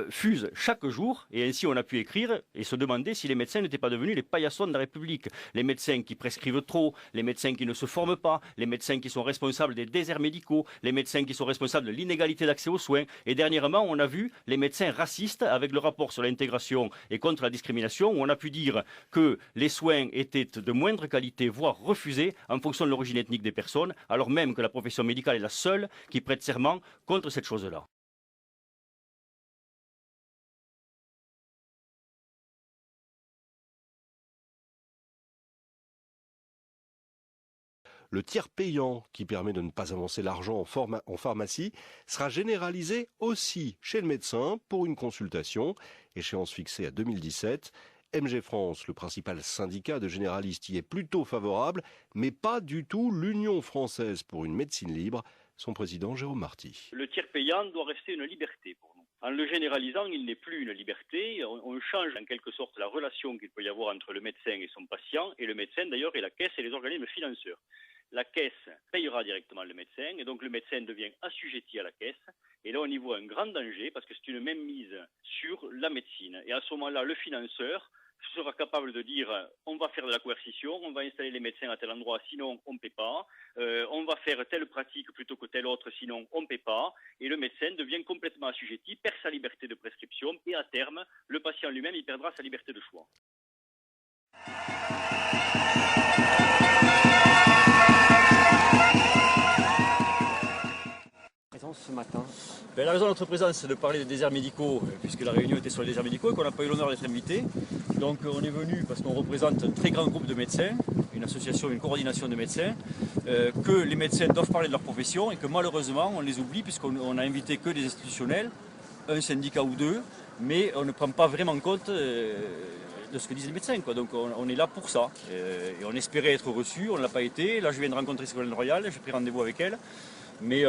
fusent chaque jour. Et ainsi on a pu écrire et se demander si les médecins n'étaient pas devenus les paillassons de la République. Les médecins qui prescrivent trop, les médecins qui ne se forment pas, les médecins qui sont responsables des déserts médicaux, les médecins qui sont responsables de l'inégalité d'accès aux soins. Et dernièrement, on a vu les médecins racistes avec le rapport sur l'intégration et contre la discrimination, où on a pu dire que les soins étaient de moindre qualité, voire refusés en fonction de l'origine ethnique des personnes, alors même que la profession médicale est la seule qui prête serment contre cette chose-là. Le tiers payant, qui permet de ne pas avancer l'argent en pharmacie, sera généralisé aussi chez le médecin pour une consultation. Échéance fixée à 2017. MG France, le principal syndicat de généralistes, y est plutôt favorable, mais pas du tout l'Union française pour une médecine libre. Son président, Jérôme Marty. Le tiers payant doit rester une liberté pour nous. En le généralisant, il n'est plus une liberté. On change en quelque sorte la relation qu'il peut y avoir entre le médecin et son patient, et le médecin d'ailleurs et la caisse et les organismes financeurs. La caisse payera directement le médecin et donc le médecin devient assujetti à la caisse. Et là, on y voit un grand danger parce que c'est une mainmise sur la médecine. Et à ce moment-là, le financeur sera capable de dire on va faire de la coercition, on va installer les médecins à tel endroit, sinon on ne paie pas, on va faire telle pratique plutôt que telle autre, sinon on ne paie pas, et le médecin devient complètement assujetti, perd sa liberté de prescription, et à terme, le patient lui-même, il perdra sa liberté de choix. Ce matin. La raison de notre présence, c'est de parler des déserts médicaux, puisque la réunion était sur les déserts médicaux et qu'on n'a pas eu l'honneur d'être invité. Donc on est venu parce qu'on représente un très grand groupe de médecins, une association, une coordination de médecins, que les médecins doivent parler de leur profession et que malheureusement on les oublie puisqu'on a invité que des institutionnels, un syndicat ou deux, mais on ne prend pas vraiment compte de ce que disent les médecins, quoi. Donc on est là pour ça. Et on espérait être reçus, on ne l'a pas été. Là je viens de rencontrer Ségolène Royal, j'ai pris rendez-vous avec elle. Mais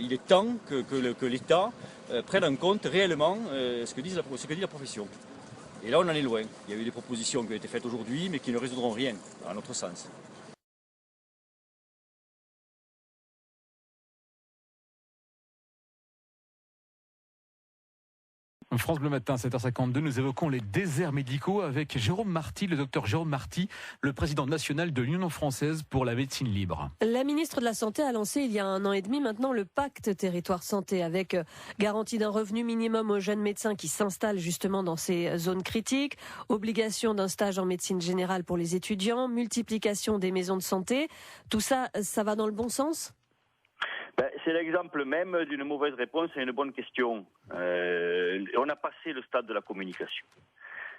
il est temps que l'État prenne en compte réellement ce que dit la profession. Et là, on en est loin. Il y a eu des propositions qui ont été faites aujourd'hui, mais qui ne résoudront rien, à notre sens. France Bleu Matin, 7h52, nous évoquons les déserts médicaux avec Jérôme Marty, le docteur Jérôme Marty, le président national de l'Union française pour la médecine libre. La ministre de la Santé a lancé il y a 1 an et demi maintenant le pacte territoire santé avec garantie d'un revenu minimum aux jeunes médecins qui s'installent justement dans ces zones critiques, obligation d'un stage en médecine générale pour les étudiants, multiplication des maisons de santé. Tout ça, ça va dans le bon sens ? C'est l'exemple même d'une mauvaise réponse à une bonne question. On a passé le stade de la communication.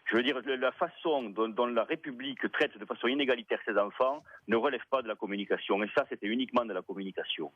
Je veux dire, la façon dont la République traite de façon inégalitaire ses enfants ne relève pas de la communication. Et ça, c'était uniquement de la communication.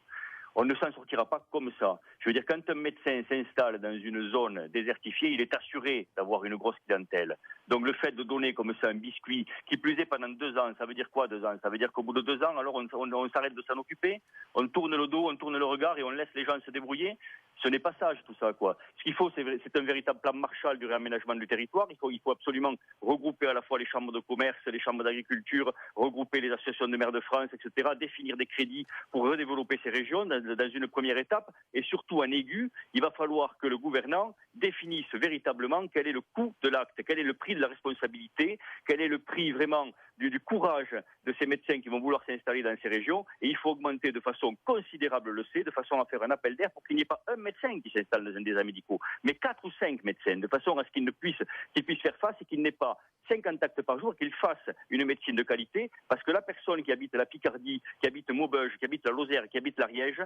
On ne s'en sortira pas comme ça. Je veux dire, quand un médecin s'installe dans une zone désertifiée, il est assuré d'avoir une grosse clientèle. Donc le fait de donner comme ça un biscuit, qui plus est pendant 2 ans, ça veut dire quoi 2 ans? Ça veut dire qu'au bout de 2 ans, alors on s'arrête de s'en occuper, on tourne le dos, on tourne le regard et on laisse les gens se débrouiller. Ce n'est pas sage tout ça, quoi. Ce qu'il faut, c'est un véritable plan Marshall du réaménagement du territoire. Il faut absolument regrouper à la fois les chambres de commerce, les chambres d'agriculture, regrouper les associations de maires de France, etc., définir des crédits pour redévelopper ces régions dans une première étape. Et surtout, en aigu, il va falloir que le gouvernant définisse véritablement quel est le coût de l'acte, quel est le prix de la responsabilité, quel est le prix vraiment du courage de ces médecins qui vont vouloir s'installer dans ces régions. Et il faut augmenter de façon considérable le C, de façon à faire un appel d'air pour qu'il n'y ait pas un médecin qui s'installe dans un désert médicaux, mais 4 ou 5 médecins, de façon à ce qu'ils puissent faire face et qu'il n'ait pas 50 actes par jour, qu'ils fassent une médecine de qualité, parce que la personne qui habite la Picardie, qui habite Maubeuge, qui habite la Lozère, qui habite l'Ariège,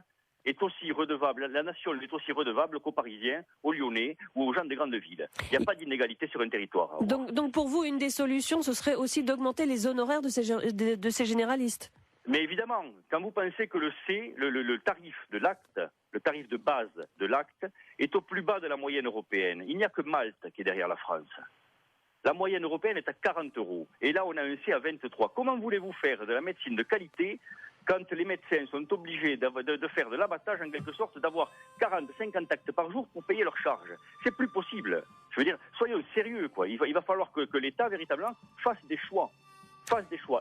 est aussi redevable, la nation est aussi redevable qu'aux Parisiens, aux Lyonnais ou aux gens des grandes villes. Il n'y a pas d'inégalité sur un territoire. Donc pour vous, une des solutions, ce serait aussi d'augmenter les honoraires de ces généralistes? Mais évidemment, quand vous pensez que le tarif de l'acte, le tarif de base de l'acte, est au plus bas de la moyenne européenne. Il n'y a que Malte qui est derrière la France. La moyenne européenne est à 40 €. Et là, on a un C à 23. Comment voulez-vous faire de la médecine de qualité quand les médecins sont obligés de faire de l'abattage, en quelque sorte, d'avoir 40, 50 actes par jour pour payer leurs charges? C'est plus possible. Je veux dire, soyons sérieux, quoi. Il va falloir que l'État, véritablement, fasse des choix.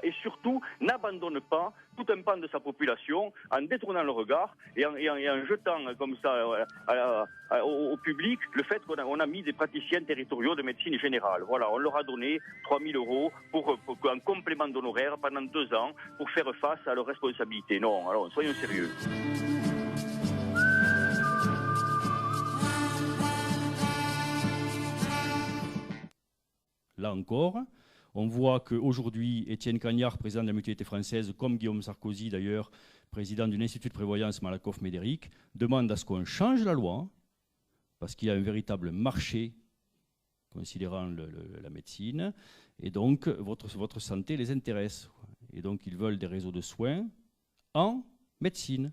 Et surtout n'abandonne pas tout un pan de sa population en détournant le regard et en jetant comme ça au public le fait qu'on a mis des praticiens territoriaux de médecine générale. Voilà, on leur a donné 3 000 € pour un complément d'honoraires pendant 2 ans pour faire face à leurs responsabilités. Non, alors soyons sérieux. Là encore, on voit qu'aujourd'hui, Étienne Cagnard, président de la Mutualité française, comme Guillaume Sarkozy d'ailleurs, président de l'Institut de prévoyance Malakoff-Médéric, demande à ce qu'on change la loi, parce qu'il y a un véritable marché considérant la médecine, et donc votre santé les intéresse. Et donc ils veulent des réseaux de soins en médecine.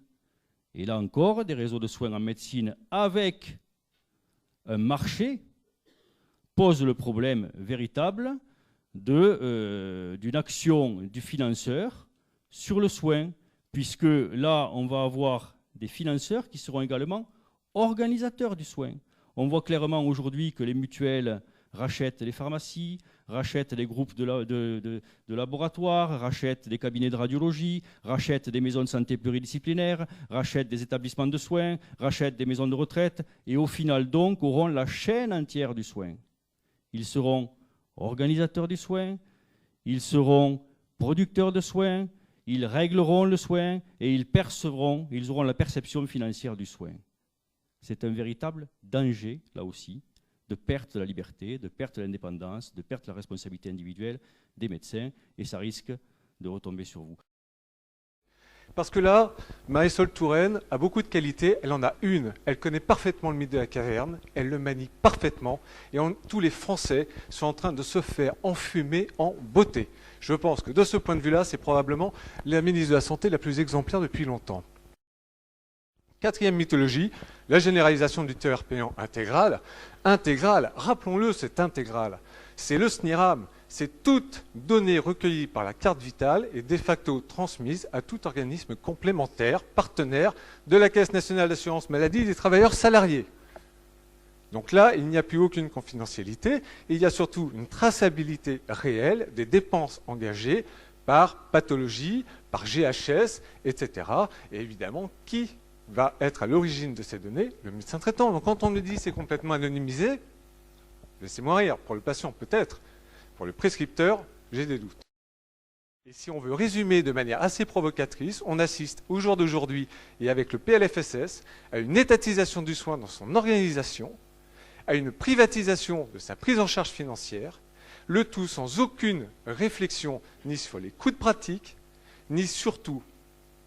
Et là encore, des réseaux de soins en médecine avec un marché pose le problème véritable d'une action du financeur sur le soin, puisque là, on va avoir des financeurs qui seront également organisateurs du soin. On voit clairement aujourd'hui que les mutuelles rachètent les pharmacies, rachètent les groupes de laboratoires, rachètent des cabinets de radiologie, rachètent des maisons de santé pluridisciplinaires, rachètent des établissements de soins, rachètent des maisons de retraite, et au final donc auront la chaîne entière du soin. Ils seront organisateurs du soin, ils seront producteurs de soins, ils régleront le soin et ils auront la perception financière du soin. C'est un véritable danger, là aussi, de perte de la liberté, de perte de l'indépendance, de perte de la responsabilité individuelle des médecins, et ça risque de retomber sur vous. Parce que là, Marisol Touraine a beaucoup de qualités, elle en a une. Elle connaît parfaitement le mythe de la caverne, elle le manie parfaitement, et tous les Français sont en train de se faire enfumer en beauté. Je pense que de ce point de vue-là, c'est probablement la ministre de la Santé la plus exemplaire depuis longtemps. 4e mythologie, la généralisation du TER payant intégral. Intégral, rappelons-le, c'est intégral. C'est le SNIRAM. C'est toute donnée recueillie par la carte vitale et de facto transmise à tout organisme complémentaire, partenaire de la Caisse nationale d'assurance maladie des travailleurs salariés. Donc là, il n'y a plus aucune confidentialité et il y a surtout une traçabilité réelle des dépenses engagées par pathologie, par GHS, etc. Et évidemment, qui va être à l'origine de ces données? Le médecin traitant. Donc quand on me dit que c'est complètement anonymisé, laissez-moi rire, pour le patient peut-être. Pour le prescripteur, j'ai des doutes. Et si on veut résumer de manière assez provocatrice, on assiste au jour d'aujourd'hui et avec le PLFSS à une étatisation du soin dans son organisation, à une privatisation de sa prise en charge financière, le tout sans aucune réflexion ni sur les coûts de pratique, ni surtout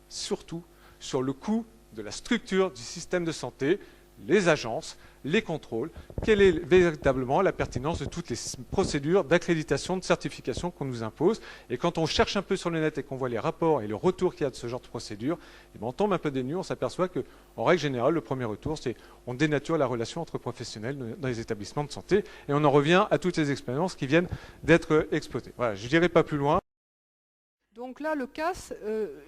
sur le coût de la structure du système de santé, les agences, les contrôles, quelle est véritablement la pertinence de toutes les procédures d'accréditation, de certification qu'on nous impose. Et quand on cherche un peu sur le net et qu'on voit les rapports et le retour qu'il y a de ce genre de procédure, eh bien on tombe un peu des nues, on s'aperçoit qu'en règle générale, le premier retour, c'est on dénature la relation entre professionnels dans les établissements de santé et on en revient à toutes les expériences qui viennent d'être exploitées. Voilà, je n'irai pas plus loin. Donc là, le CAS,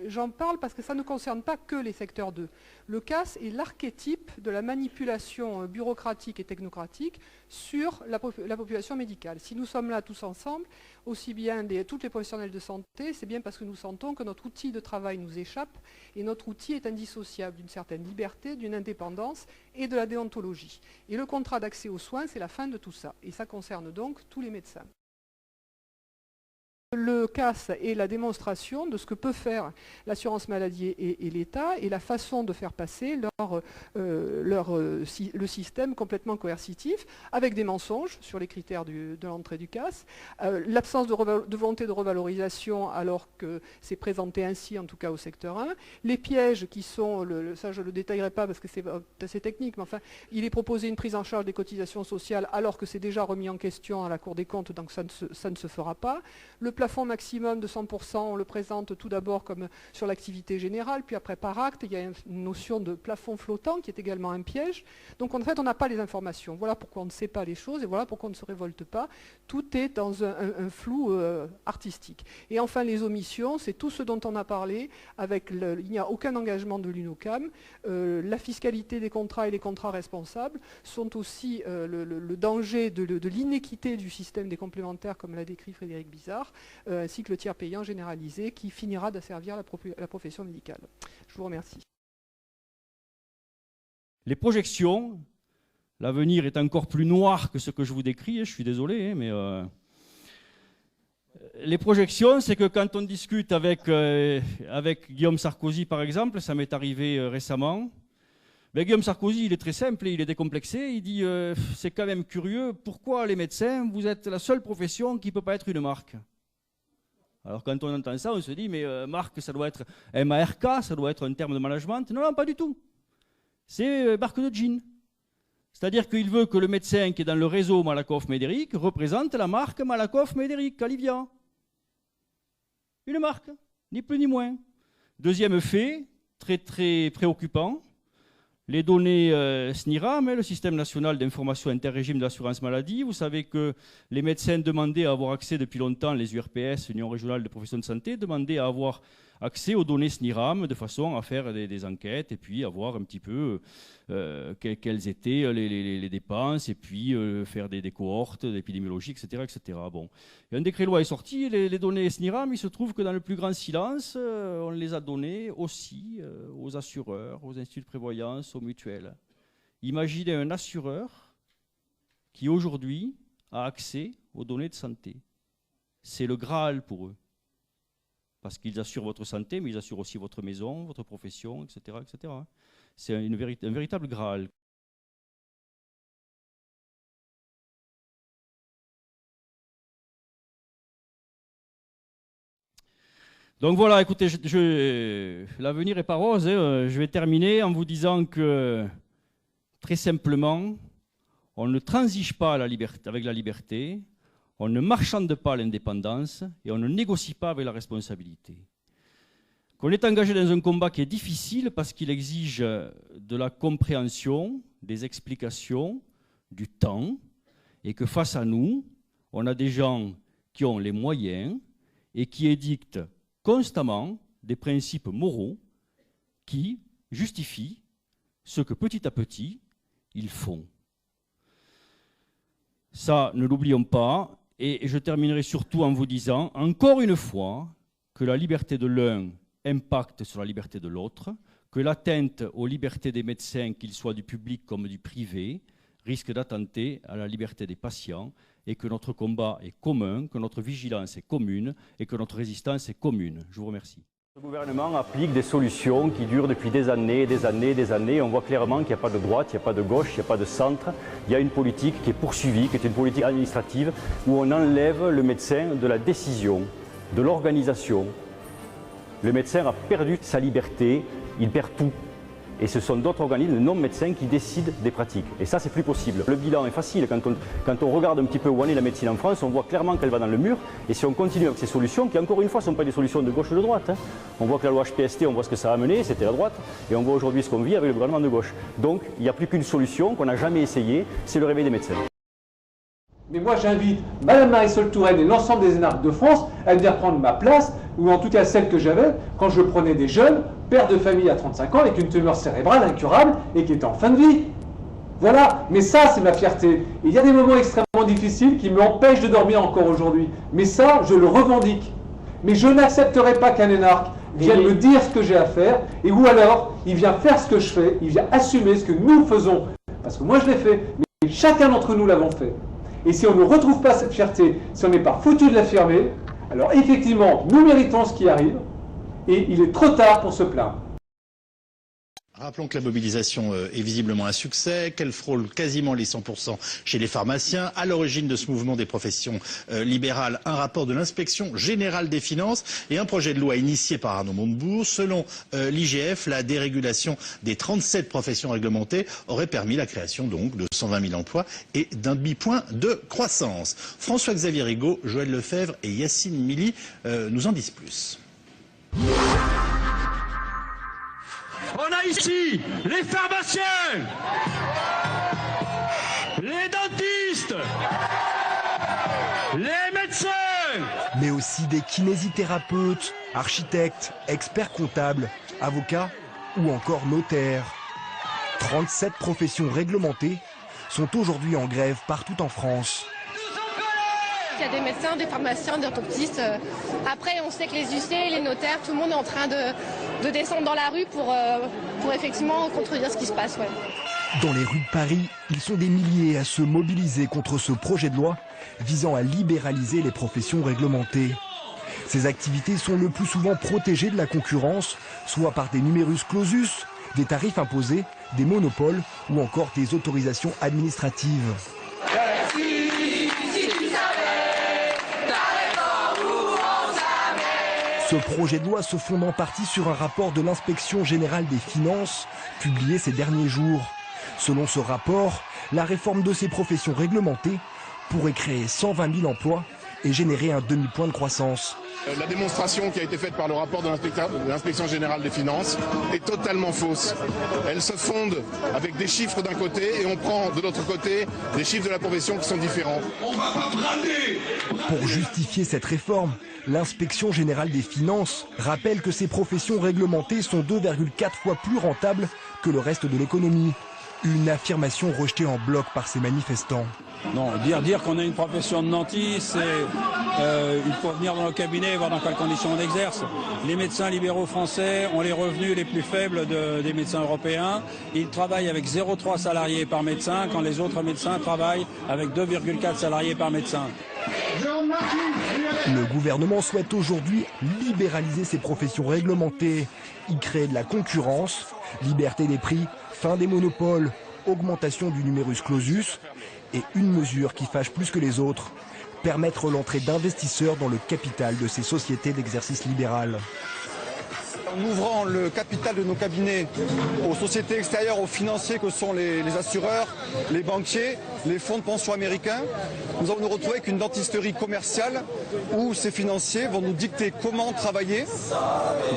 j'en parle parce que ça ne concerne pas que les secteurs 2. Le CAS est l'archétype de la manipulation bureaucratique et technocratique sur la population médicale. Si nous sommes là tous ensemble, aussi bien tous les professionnels de santé, c'est bien parce que nous sentons que notre outil de travail nous échappe et notre outil est indissociable d'une certaine liberté, d'une indépendance et de la déontologie. Et le contrat d'accès aux soins, c'est la fin de tout ça. Et ça concerne donc tous les médecins. Le CAS est la démonstration de ce que peut faire l'assurance maladie et l'État et la façon de faire passer le système complètement coercitif avec des mensonges sur les critères de l'entrée du CAS, l'absence de volonté de revalorisation alors que c'est présenté ainsi en tout cas au secteur 1, les pièges qui sont, ça je ne le détaillerai pas parce que c'est assez technique, mais enfin il est proposé une prise en charge des cotisations sociales alors que c'est déjà remis en question à la Cour des comptes, donc ça ne se fera pas. Le plafond maximum de 100%, on le présente tout d'abord comme sur l'activité générale, puis après par acte, il y a une notion de plafond flottant qui est également un piège. Donc en fait, on n'a pas les informations. Voilà pourquoi on ne sait pas les choses et voilà pourquoi on ne se révolte pas. Tout est dans un flou artistique. Et enfin, les omissions, c'est tout ce dont on a parlé, il n'y a aucun engagement de l'UNOCAM. La fiscalité des contrats et les contrats responsables sont aussi le danger de l'inéquité du système des complémentaires, comme l'a décrit Frédéric Bizard, ainsi que le tiers payant généralisé qui finira d'asservir la profession médicale. Je vous remercie. Les projections, l'avenir est encore plus noir que ce que je vous décris, je suis désolé, mais les projections, c'est que quand on discute avec Guillaume Sarkozy, par exemple, ça m'est arrivé récemment, ben, Guillaume Sarkozy, il est très simple, il est décomplexé, il dit c'est quand même curieux, pourquoi les médecins, vous êtes la seule profession qui ne peut pas être une marque? Alors quand on entend ça, on se dit, mais marque, ça doit être MARK, ça doit être un terme de management. Non, non, pas du tout. C'est marque de jean. C'est-à-dire qu'il veut que le médecin qui est dans le réseau Malakoff-Médéric représente la marque Malakoff-Médéric, Alivia. Une marque, ni plus ni moins. Deuxième fait, très très préoccupant, les données SNIRAM, le Système national d'information interrégime de l'assurance maladie. Vous savez que les médecins demandaient à avoir accès depuis longtemps, les URPS, Union régionale des professions de santé, demandaient à avoir accès aux données SNIRAM de façon à faire des enquêtes et puis à voir un petit peu quelles étaient les dépenses et puis faire des cohortes d'épidémiologie, etc., etc. Bon. Et un décret loi est sorti, les données SNIRAM, il se trouve que dans le plus grand silence, on les a données aussi aux assureurs, aux instituts de prévoyance, aux mutuelles. Imaginez un assureur qui aujourd'hui a accès aux données de santé. C'est le Graal pour eux. Parce qu'ils assurent votre santé, mais ils assurent aussi votre maison, votre profession, etc., etc. C'est un véritable Graal. Donc voilà, écoutez, l'avenir n'est pas rose. Hein. Je vais terminer en vous disant que, très simplement, on ne transige pas avec la liberté, on ne marchande pas l'indépendance et on ne négocie pas avec la responsabilité. Qu'on est engagé dans un combat qui est difficile parce qu'il exige de la compréhension, des explications, du temps, et que face à nous, on a des gens qui ont les moyens et qui édictent constamment des principes moraux qui justifient ce que petit à petit, ils font. Ça, ne l'oublions pas. Et je terminerai surtout en vous disant, encore une fois, que la liberté de l'un impacte sur la liberté de l'autre, que l'atteinte aux libertés des médecins, qu'ils soient du public comme du privé, risque d'attenter à la liberté des patients et que notre combat est commun, que notre vigilance est commune et que notre résistance est commune. Je vous remercie. Le gouvernement applique des solutions qui durent depuis des années, des années, des années. On voit clairement qu'il n'y a pas de droite, il n'y a pas de gauche, il n'y a pas de centre. Il y a une politique qui est poursuivie, qui est une politique administrative où on enlève le médecin de la décision, de l'organisation. Le médecin a perdu sa liberté, il perd tout. et ce sont d'autres organismes non médecins qui décident des pratiques. Et ça, c'est plus possible. Le bilan est facile. Quand on regarde un petit peu où en est la médecine en France, on voit clairement qu'elle va dans le mur. Et si on continue avec ces solutions, qui encore une fois ne sont pas des solutions de gauche ou de droite, hein. On voit que la loi HPST, on voit ce que ça a amené, c'était la droite, et on voit aujourd'hui ce qu'on vit avec le gouvernement de gauche. Donc, il n'y a plus qu'une solution qu'on n'a jamais essayée, c'est le réveil des médecins. Mais moi, j'invite Madame Marisol Touraine et l'ensemble des énarques de France à venir prendre ma place, ou en tout cas celle que j'avais quand je prenais des jeunes, pères de famille à 35 ans, avec une tumeur cérébrale incurable et qui étaient en fin de vie. Voilà, mais ça, c'est ma fierté. Et il y a des moments extrêmement difficiles qui m'empêchent de dormir encore aujourd'hui. Mais ça, je le revendique. Mais je n'accepterai pas qu'un énarque vienne me dire ce que j'ai à faire, et ou alors, il vient faire ce que je fais, il vient assumer ce que nous faisons. Parce que moi, je l'ai fait, mais chacun d'entre nous l'avons fait. Et si on ne retrouve pas cette fierté, si on n'est pas foutu de l'affirmer, alors effectivement, nous méritons ce qui arrive, et il est trop tard pour se plaindre. Rappelons que la mobilisation est visiblement un succès, qu'elle frôle quasiment les 100% chez les pharmaciens. À l'origine de ce mouvement des professions libérales, un rapport de l'inspection générale des finances et un projet de loi initié par Arnaud Montebourg. Selon l'IGF, la dérégulation des 37 professions réglementées aurait permis la création donc de 120 000 emplois et d'un demi-point de croissance. François-Xavier Rigaud, Joël Lefebvre et Yacine Mili nous en disent plus. On a ici les pharmaciens, les dentistes, les médecins, mais aussi des kinésithérapeutes, architectes, experts comptables, avocats ou encore notaires. 37 professions réglementées sont aujourd'hui en grève partout en France. Il y a des médecins, des pharmaciens, des orthoptistes. Après, on sait que les huissiers, les notaires, tout le monde est en train de descendre dans la rue pour effectivement contredire ce qui se passe. Ouais. Dans les rues de Paris, ils sont des milliers à se mobiliser contre ce projet de loi visant à libéraliser les professions réglementées. Ces activités sont le plus souvent protégées de la concurrence, soit par des numerus clausus, des tarifs imposés, des monopoles ou encore des autorisations administratives. Ce projet de loi se fonde en partie sur un rapport de l'Inspection générale des finances, publié ces derniers jours. Selon ce rapport, la réforme de ces professions réglementées pourrait créer 120 000 emplois et générer un demi-point de croissance. La démonstration qui a été faite par le rapport de l'Inspection générale des finances est totalement fausse. Elle se fonde avec des chiffres d'un côté et on prend de l'autre côté des chiffres de la profession qui sont différents. Pour justifier cette réforme, l'Inspection générale des finances rappelle que ces professions réglementées sont 2,4 fois plus rentables que le reste de l'économie. Une affirmation rejetée en bloc par ces manifestants. Non, dire qu'on a une profession de nantis, c'est il faut venir dans nos cabinets et voir dans quelles conditions on exerce. Les médecins libéraux français ont les revenus les plus faibles des médecins européens. Ils travaillent avec 0,3 salariés par médecin, quand les autres médecins travaillent avec 2,4 salariés par médecin. Le gouvernement souhaite aujourd'hui libéraliser ces professions réglementées, y créer de la concurrence, liberté des prix, fin des monopoles, augmentation du numerus clausus et une mesure qui fâche plus que les autres, permettre l'entrée d'investisseurs dans le capital de ces sociétés d'exercice libéral. En ouvrant le capital de nos cabinets aux sociétés extérieures, aux financiers que sont les assureurs, les banquiers, les fonds de pension américains, nous allons nous retrouver avec une dentisterie commerciale où ces financiers vont nous dicter comment travailler.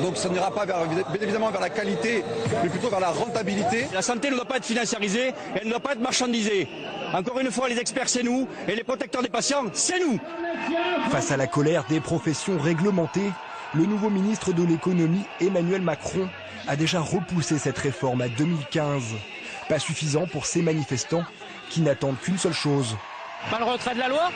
Donc ça n'ira pas bien évidemment vers la qualité, mais plutôt vers la rentabilité. La santé ne doit pas être financiarisée, elle ne doit pas être marchandisée. Encore une fois, les experts, c'est nous, et les protecteurs des patients, c'est nous. Face à la colère des professions réglementées, le nouveau ministre de l'économie, Emmanuel Macron, a déjà repoussé cette réforme à 2015. Pas suffisant pour ces manifestants qui n'attendent qu'une seule chose. Pas le retrait de la loi,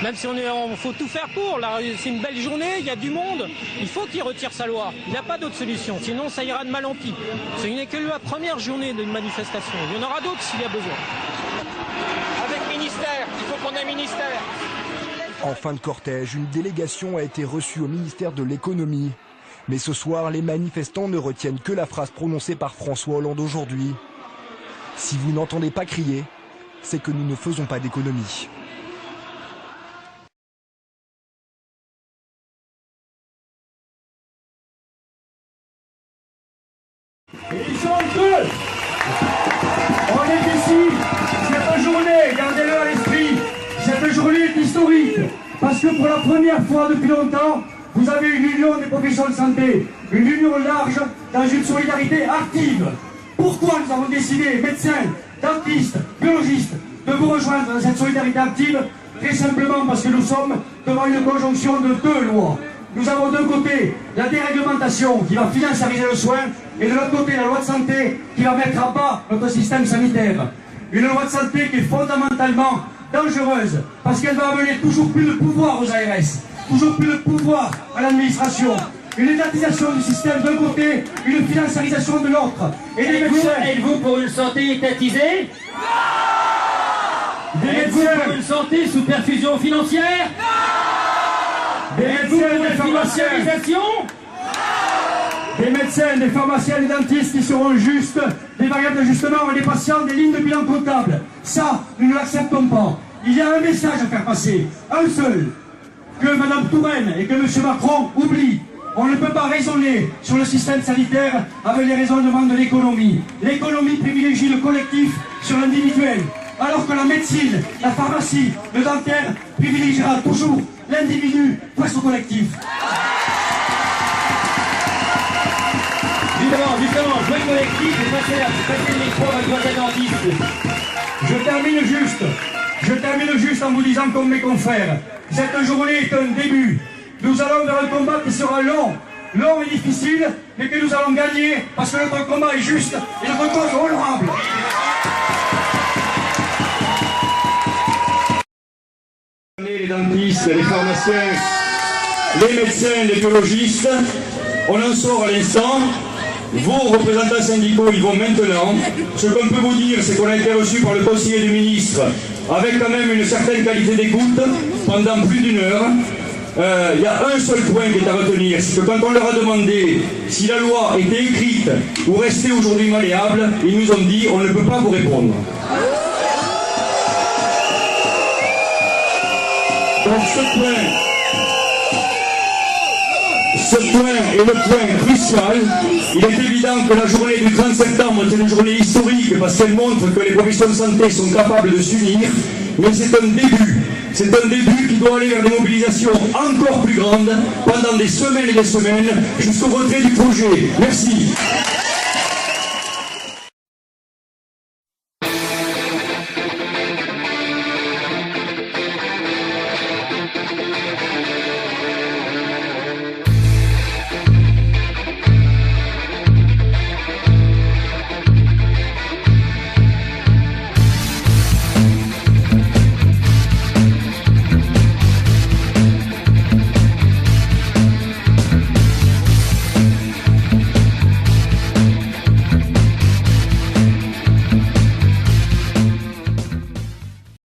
même si on faut tout faire pour. C'est une belle journée, il y a du monde. Il faut qu'il retire sa loi. Il n'y a pas d'autre solution, sinon ça ira de mal en pis. Ce n'est que la première journée d'une manifestation. Il y en aura d'autres s'il y a besoin. Avec ministère, il faut qu'on ait ministère. En fin de cortège, une délégation a été reçue au ministère de l'économie. Mais ce soir, les manifestants ne retiennent que la phrase prononcée par François Hollande aujourd'hui. Si vous n'entendez pas crier, c'est que nous ne faisons pas d'économie. Ils sont deux. On est ici, cette journée, gardez-le à l'esprit, cette journée est historique, parce que pour la première fois depuis longtemps, vous avez une union des professions de santé, une union large dans une solidarité active. Pourquoi nous avons décidé, médecins, dentistes, biologistes, de vous rejoindre dans cette solidarité active? Très simplement parce que nous sommes devant une conjonction de deux lois. Nous avons d'un côté la déréglementation qui va financiariser le soin et de l'autre côté la loi de santé qui va mettre à bas notre système sanitaire. Une loi de santé qui est fondamentalement dangereuse parce qu'elle va amener toujours plus de pouvoir aux ARS, toujours plus de pouvoir à l'administration. Une étatisation du système d'un côté, une financiarisation de l'autre. Et les médecins... Êtes-vous pour une santé étatisée? Êtes-vous pour une santé sous perfusion financière? Êtes-vous pour une financiarisation? Des médecins, des pharmaciens, des dentistes qui seront justes, des variables d'ajustement et des patients, des lignes de bilan comptable. Ça, nous ne l'acceptons pas. Il y a un message à faire passer, un seul, que Mme Touraine et que M. Macron oublient. On ne peut pas raisonner sur le système sanitaire avec les raisonnements de l'économie. L'économie privilégie le collectif sur l'individuel, alors que la médecine, la pharmacie, le dentaire privilégiera toujours l'individu face au collectif. Justement, jouer collectif et passer le micro avec votre dentiste. Je termine juste en vous disant comme mes confrères, cette journée est un début. Nous allons vers un combat qui sera long et difficile, mais que nous allons gagner parce que notre combat est juste et notre cause honorable. Les dentistes, les pharmaciens, les médecins, les biologistes, on en sort à l'instant. Vos représentants syndicaux, ils vont maintenant. Ce qu'on peut vous dire, c'est qu'on a été reçu par le conseiller du ministre avec quand même une certaine qualité d'écoute pendant plus d'une heure. Il y a un seul point qui est à retenir, c'est que quand on leur a demandé si la loi était écrite ou restait aujourd'hui malléable, ils nous ont dit on ne peut pas vous répondre. Donc ce point est le point crucial. Il est évident que la journée du 30 septembre est une journée historique parce qu'elle montre que les professions de santé sont capables de s'unir, mais c'est un début. C'est un début qui doit aller vers des mobilisations encore plus grandes pendant des semaines et des semaines jusqu'au retrait du projet. Merci.